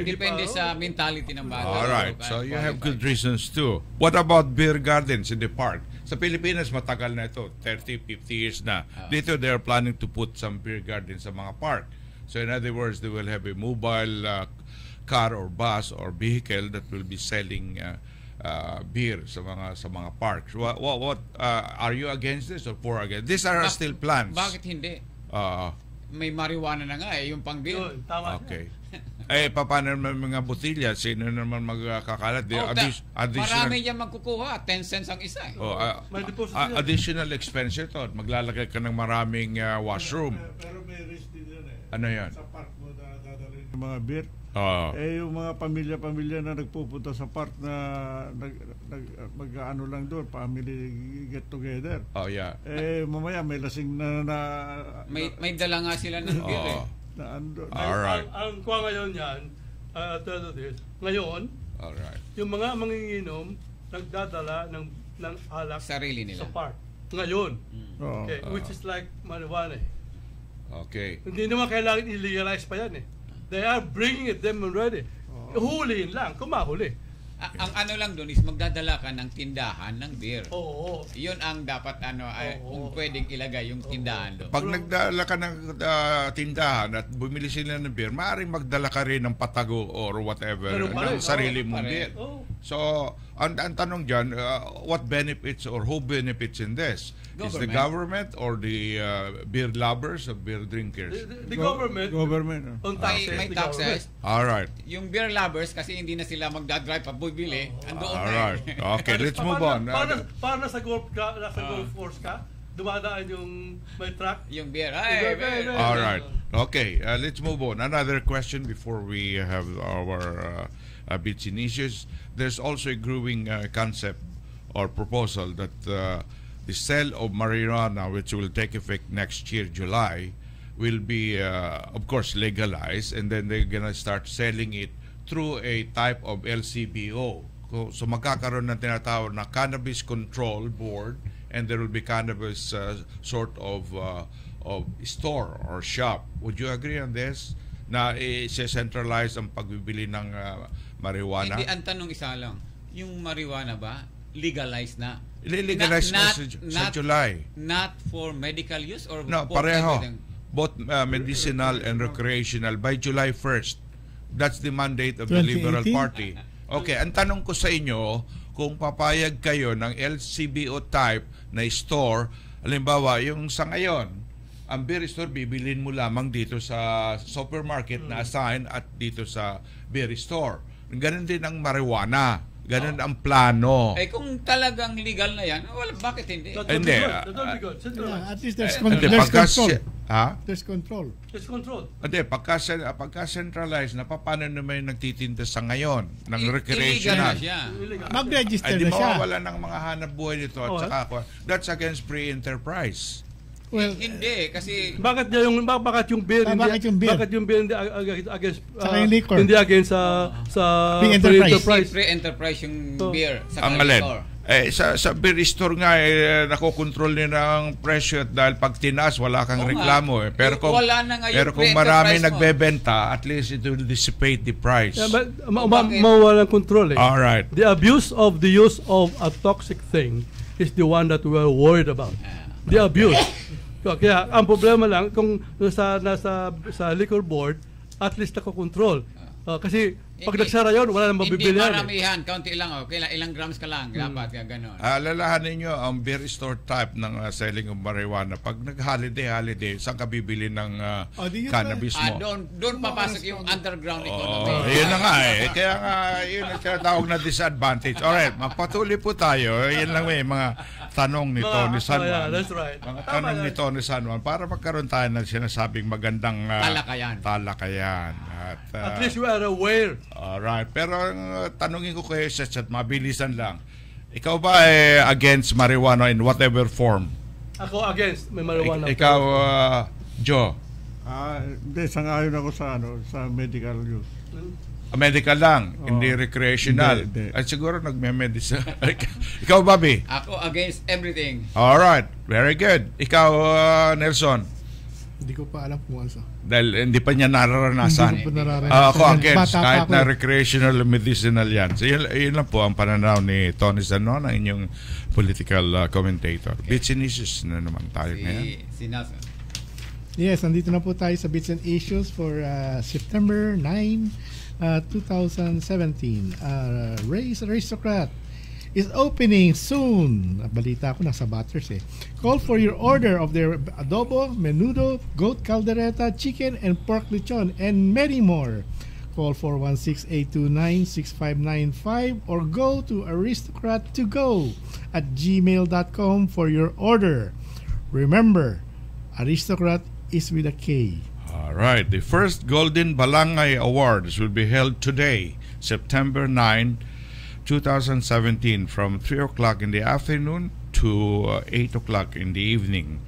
Depende sa mentality ng bata. Alright, so you have good reasons too. What about beer gardens in the park? Sa Pilipinas, matagal na ito. 30, 50 years na. Dito, they are planning to put some beer gardens sa mga park. So in other words, they will have a mobile car or bus or vehicle that will be selling beer sa mga parks. What are you against this or for against? These are still plans. Bakit hindi? May marijuana na nga eh, yung pang-beer. Okay. Paano naman mga botilya? Sino naman magkakalat? Marami yan magkukuha. 10 cents ang isa eh. Additional expense ito. Maglalagay ka ng maraming washroom. Pero may risk din yan eh. Ano yan? Sa park mo dadalhin yung mga beer. Yung mga pamilya na nagpupunta sa park na mag-ano lang doon, family get together. Yeah. Mamaya may lasing na may dala nga sila ng beer eh. Alright. Ang kuha ngayon yan, ngayon, yung mga manginginom nagdadala ng alak sarili nila sa park. Ngayon. Okay, which is like marijuana eh. Okay. Hindi naman kailangan i-legalize pa yan eh. They are bringing it them already. Huliin lang, kung mahuli. Ang ano lang doon is magdadala ka ng tindahan ng beer. Oo. Yun ang dapat kung pwedeng ilagay yung tindahan doon. Pag nagdala ka ng tindahan at bumili sila ng beer, maaaring magdala ka rin ng patago or whatever ng sarili mong beer. So, ang tanong dyan, what benefits or who benefits in this? Is the government or the beer lovers or beer drinkers? The government. On taxes. May taxes. Alright. Yung beer lovers, kasi hindi na sila magdadrive pa bumili, andoon na. Alright. Okay, let's move on. Para nasa golf course ka, dumadaan yung may truck. Yung beer. Alright. Okay, let's move on. Another question before we have our bits and issues. There's also a growing concept or proposal that the sale of marijuana, which will take effect next year, July, will be, of course, legalized, and then they're gonna start selling it through a type of LCBO. So magkakaroon ng tinatawag na Cannabis Control Board, and there will be cannabis sort of store or shop. Would you agree on this? Na i-centralize ang pagbibili ng marijuana? Hindi, ang tanong isa lang, yung marijuana ba, legalized na? Legalized na sa July. Not for medical use or no, pareho. Both medicinal and recreational by July 1st. That's the mandate of the Liberal Party. Okay, ang tanong ko sa inyo, kung papayag kayo ng LCBO type na store, halimbawa, yung sa ngayon, ang beer store, bibilin mo lamang dito sa supermarket na assign at dito sa beer store. Ganun din ang marijuana. Ganun ang plano. Kung talagang legal na yan, bakit hindi? Hindi. At least there's control. There's control. There's control. Hindi, pagka-centralized na, paano naman nagtitinda sa ngayon ng recreational? Mag-register na siya. Di mawawala ng mga hanap buhay nito at saka, that's against free enterprise. Well, hindi kasi bakit yung beer hindi against hindi against sa free enterprise yung beer sa liquor. Sa beer store nga nakokontrol nila ang presyo dahil pag tinaas wala kang reklamo pero kung marami nagbebenta, at least it will dissipate the price. Mawalang control. All right. The abuse of the use of a toxic thing is the one that we are worried about. The abuse. Kaya ang problema lang kung nasa liquor board, at least nako-control. Kasi pag nagsara yun, wala nang mabibili. Hindi maramihan, kaunti lang. Okay, ilang grams ka lang, dapat kaya gano'n. Alalahanin nyo ang beer store type ng selling of marijuana. Pag nag-holiday, saan ka bibili ng cannabis mo? Doon papasok yung underground economy. Yun na nga Kaya nga, yun ang tinatawag na disadvantage. Alright, magpatuloy po tayo. Yan lang mga tanong ni Tony San Juan. Yeah, that's right. Mga tanong ni Tony San Juan para magkaroon tayo ng sinasabing magandang talakayan. At least you are aware. Alright. Pero tanongin ko kayo, Seth, at mabilisan lang. Ikaw ba against marijuana in whatever form? Ako against may marijuana. Ikaw, Joe? Hindi, sangayon ako sa medical use. Medical lang, hindi recreational. Hindi. At siguro nagme-medicine. Ikaw, Bobby? Ako against everything. Alright, very good. Ikaw, Nelson? Hindi ko pa alam kung ano. Dahil hindi pa niya nararanasan. Hindi ko pa nararanasan. Ako against, Bata kahit pa na ako. recreational medicinal yan. So yun lang po ang pananaw ni Tony Sanon, ang inyong political commentator. Bits and issues na naman tayo ngayon. Si Nelson. Yes, nandito na po tayo sa Bits and Issues for September 9, 2017. Race Aristocrat is opening soon. Balita ko, nasa Butters eh. Call for your order of their adobo, menudo, goat caldereta, chicken, and pork lechon, and many more. Call 416-829-6595 or go to aristocrat2go@gmail.com for your order. Remember, Aristocrat is with a K. All right. The first Golden Balangay Awards will be held today, September 9, 2017, from 3 o'clock in the afternoon to 8 o'clock in the evening.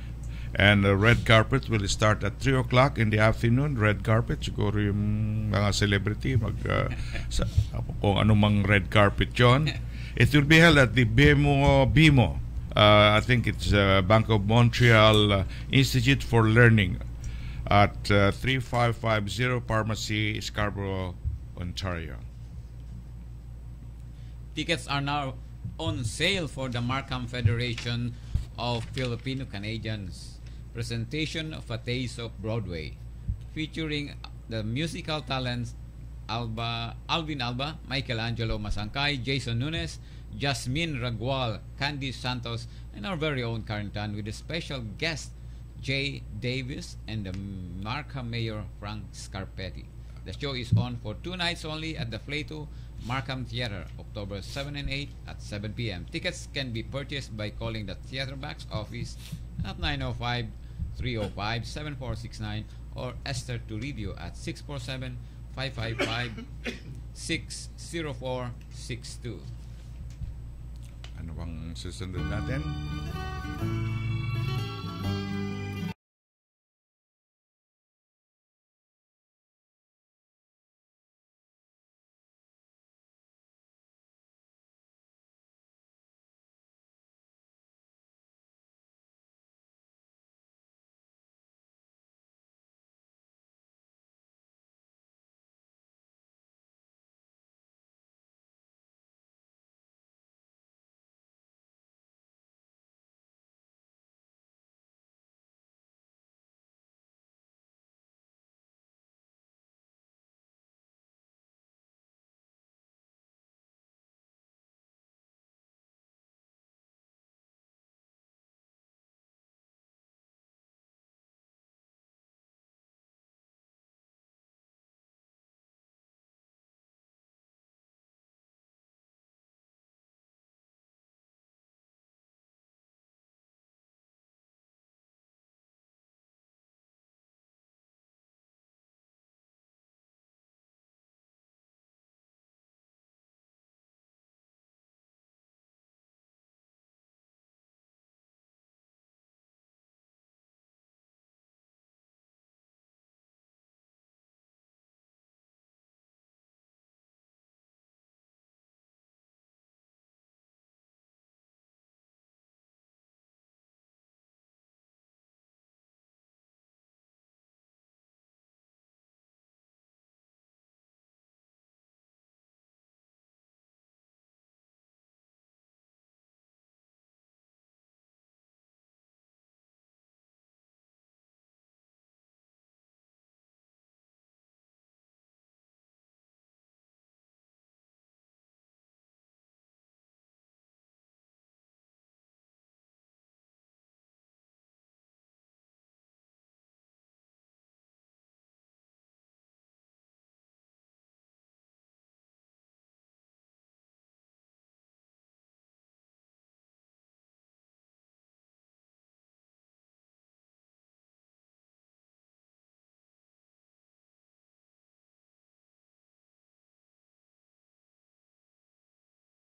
And the red carpet will start at 3 o'clock in the afternoon. Red carpet, siguro yung mga celebrity, kung anumang red carpet yon. It will be held at the BIMO. I think it's Bank of Montreal Institute for Learning at 3550 Pharmacy, Scarborough, Ontario. Tickets are now on sale for the Markham Federation of Filipino Canadians presentation of A Taste of Broadway, featuring the musical talents Alvin Alba, Michelangelo Masangkay, Jason Nunes, Jasmine Ragual, Candy Santos, and our very own Karen Tan, with a special guest Jay Davis and the Markham Mayor Frank Scarpetti. The show is on for 2 nights only at the Plato Markham Theater, October 7 and 8 at 7 p.m. Tickets can be purchased by calling the Theater Box office at 905-305-7469 or Esther Toribio at 647-555-60462. Ano bang susunod natin?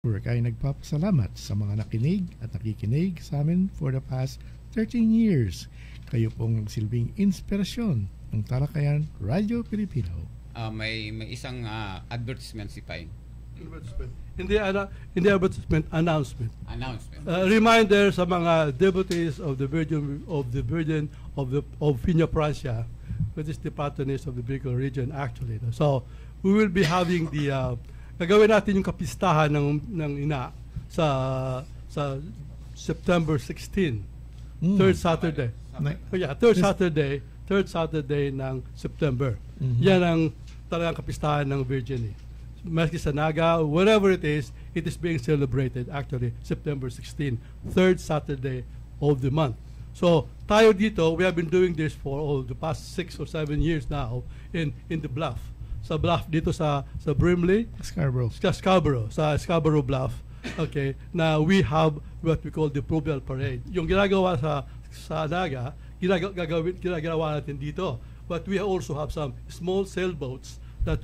Network ay nagpapasalamat sa mga nakinig at nakikinig sa amin for the past 13 years. Kayo pong silbing inspirasyon ng Talakayan Radio Pilipino. May isang advertisement si Pai. In the advertisement announcement. Announcement. Reminder sa mga devotees of the Virgin of Piña Francia, which is the patroness of the Bicol region actually. So we will be having the gagawin natin yung kapistahan ng ina sa September 16, third Saturday. Yeah, third Saturday ng September. Yan ang talagang kapistahan ng Virgin. Maski sa Naga, wherever it is being celebrated actually September 16, third Saturday of the month. So tayo dito, we have been doing this for the past 6 or 7 years now in the Bluff. Sa Bluff dito sa Brimley, Scarborough, sa Scarborough Bluff. Okay, na we have what we call the Provial Parade. Yung ginagawa sa Naga, ginagawa natin dito. But we also have some small sailboats that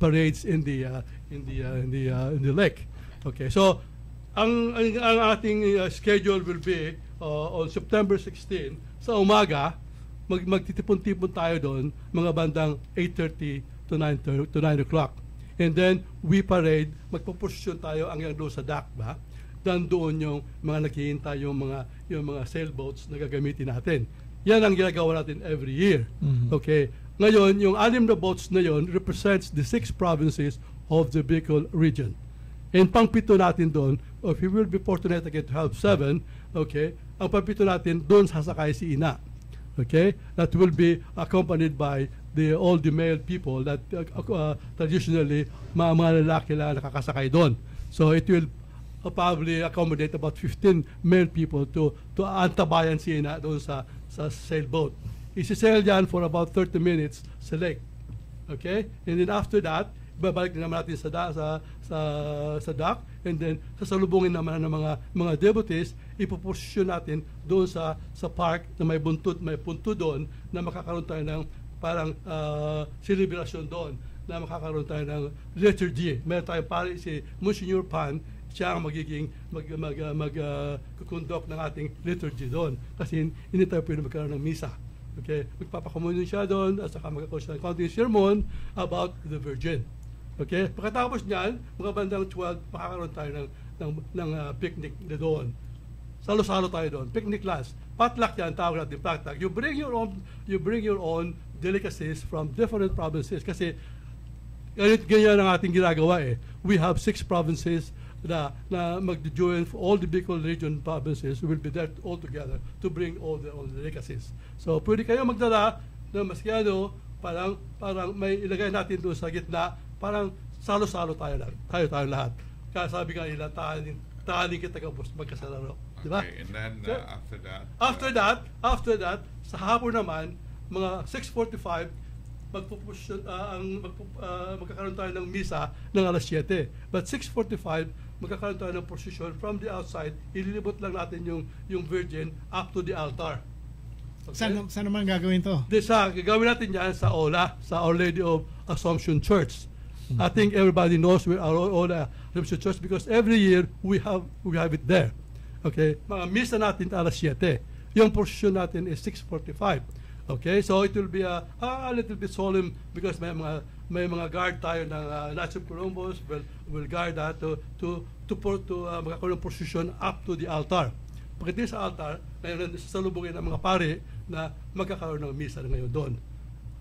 parades in the lake. Okay, so ang ating schedule will be on September 16 sa umaga. Magtitipon-tipon tayo doon mga bandang 8:30 to 9 o'clock. And then we parade, magpo-posisyon tayo hanggang doon sa dock ba? Dan doon yung mga naghihintay yung mga sailboats na gagamitin natin. Yan ang ginagawa natin every year. Okay. Ngayon, yung 6 na boats na yon represents the 6 provinces of the Bicol region. And pang-7 natin doon, if we will be fortunate again to have 7, okay, ang pang-7 natin doon sasakay si ina. Okay? That will be accompanied by all the male people that traditionally mga lalaki lang nakakasakay doon. So it will probably accommodate about 15 male people to antabayan si ina doon sa sailboat. Isi-sail yan for about 30 minutes sa lake. Okay? And then after that, babalik naman natin sa dock, and then sasalubungin naman ng mga devotees, ipoposisyon natin doon sa park na may punto doon na makakaroon tayo ng parang celebration doon, na makakaroon tayo ng liturgy. Meron tayong pare si Monsignor Pan, siya ang magiging mag-conduct ng ating liturgy doon kasi hindi tayo pwede magkaroon ng misa. Okay, magpapakomunyon siya doon at saka magkakaroon siya ng counting sermon about the Virgin. Okay, pagkatapos niyan, mga bandang 12, makakaroon tayo ng picnic na doon. Salo-salo tayo doon. Picnic lunch. Potluck yan, tawag natin potluck. You bring your own delicacies from different provinces kasi ganyan ang ating ginagawa eh. We have 6 provinces na mag-join for all the Bicol region provinces. We will be there all together to bring all the delicacies. So pwede kayo magdala ng masyado, parang may ilagay natin doon sa gitna, parang salo-salo tayo lahat. Kaya sabi nga nila, tahanin kita kapos magkasalaro. Diba? Okay, and then after that, sa hapon naman, mga 6:45, magkakaroon tayo ng misa ng alas 7. But 6:45, magkakaroon tayo ng procession from the outside, ililibot lang natin yung Virgin up to the altar. Okay? Saan naman gagawin to? Gagawin natin yan sa Ola, sa Our Lady of Assumption Church. I think everybody knows where our Ola Assumption Church because every year we have it there. Okay? Mga misa natin alas 7. Yung procession natin is 6:45. Okay, so it will be a little bit solemn because may mga guard tayo ng Knights of Columbus will guard that to magkakaroon ng procession up to the altar. Pagdating sa altar, ngayon sasalubungin ng mga pare na magkakaroon ng misa ngayon doon.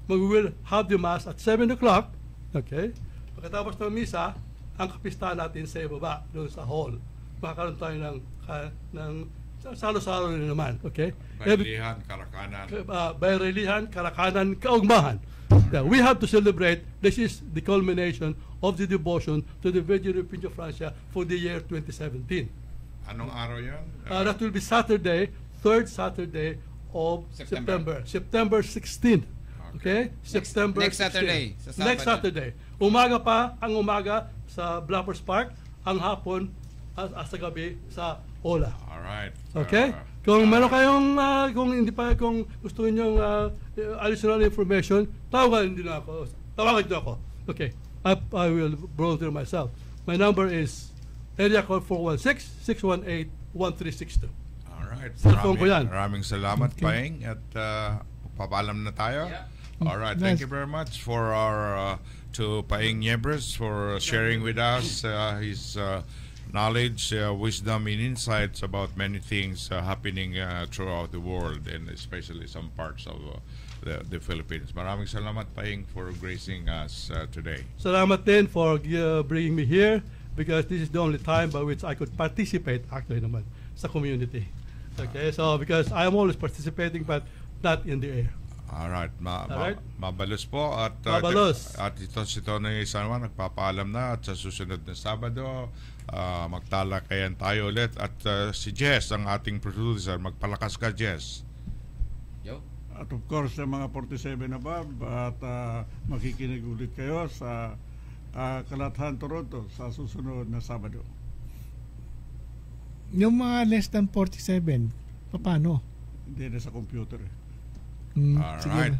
We will have the mass at 7 o'clock. Okay, pagkatapos ng misa, ang kapistahan natin sa ibaba doon sa hall. Magkakaroon tayo ng salo-salo rin naman, okay? Bayrelihan, Karakanan. Bayrelihan, Karakanan, Kaugmahan. Yeah, we have to celebrate, this is the culmination of the devotion to the Virgin of Piña Francia for the year 2017. Anong araw yan? That will be Saturday, third Saturday of September 16. Okay? September next 16. Saturday. Next Saturday. Ang umaga sa Blappers Park, ang hapon sa gabi sa Ola. Alright. Okay? Kung meron kayong, kung gusto niyo additional information, tawagan niyo ako. Okay. I will volunteer myself. My number is Area code 416-618-1362. Alright. Cellphone ko yan. Maraming salamat, Paeng. At papaalam na tayo. Yeah. Alright. Thank you very much for our to Paeng Niebres for sharing with us his knowledge, wisdom, and insights about many things happening throughout the world, and especially some parts of the Philippines. Maraming salamat, Paeng, for gracing us today. Salamat din for bringing me here, because this is the only time by which I could participate actually naman sa community. Okay, so because I am always participating but not in the air. Alright, Alright. mabalos po at Mabalos. At ito si Tony Sanwa nagpapaalam na, at sa susunod na Sabado magtalakayan tayo ulit, at si Jess, ang ating producer, magpalakas ka, Jess. Yo. At of course, sa mga 47 above, at makikinig ulit kayo sa Kalathan Toronto sa susunod na Sabado. Yung mga less than 47, paano? Hindi na sa computer eh. Alright,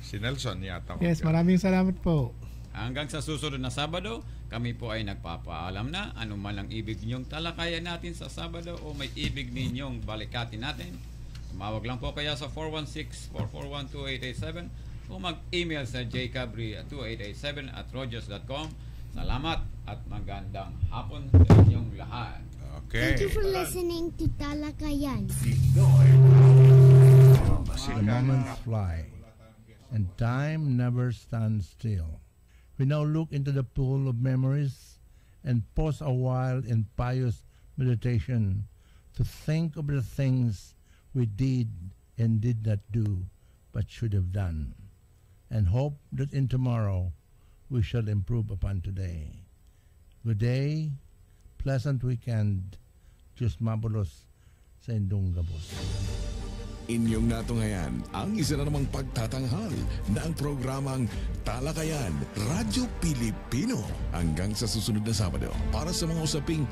si Nelson yata. Yes, maraming salamat po. Hanggang sa susunod na Sabado, kami po ay nagpapaalam na anuman ang ibig ninyong talakayan natin sa Sabado o may ibig ninyong balikatin natin. Tumawag lang po kaya sa 416-441-2887 o mag-email sa jcabri2887@rogers.com. Salamat at magandang hapon sa inyong lahat. Okay. Thank you for listening to Talakayan. The moments fly, and time never stands still. We now look into the pool of memories and pause a while in pious meditation to think of the things we did and did not do but should have done, and hope that in tomorrow we shall improve upon today. Good day, pleasant weekend, Diyos mabulos sa inyong gabos. Inyong natungayan ang isa na namang pagtatanghal na ang programang Talakayan, Radyo Pilipino. Hanggang sa susunod na Sabado para sa mga usaping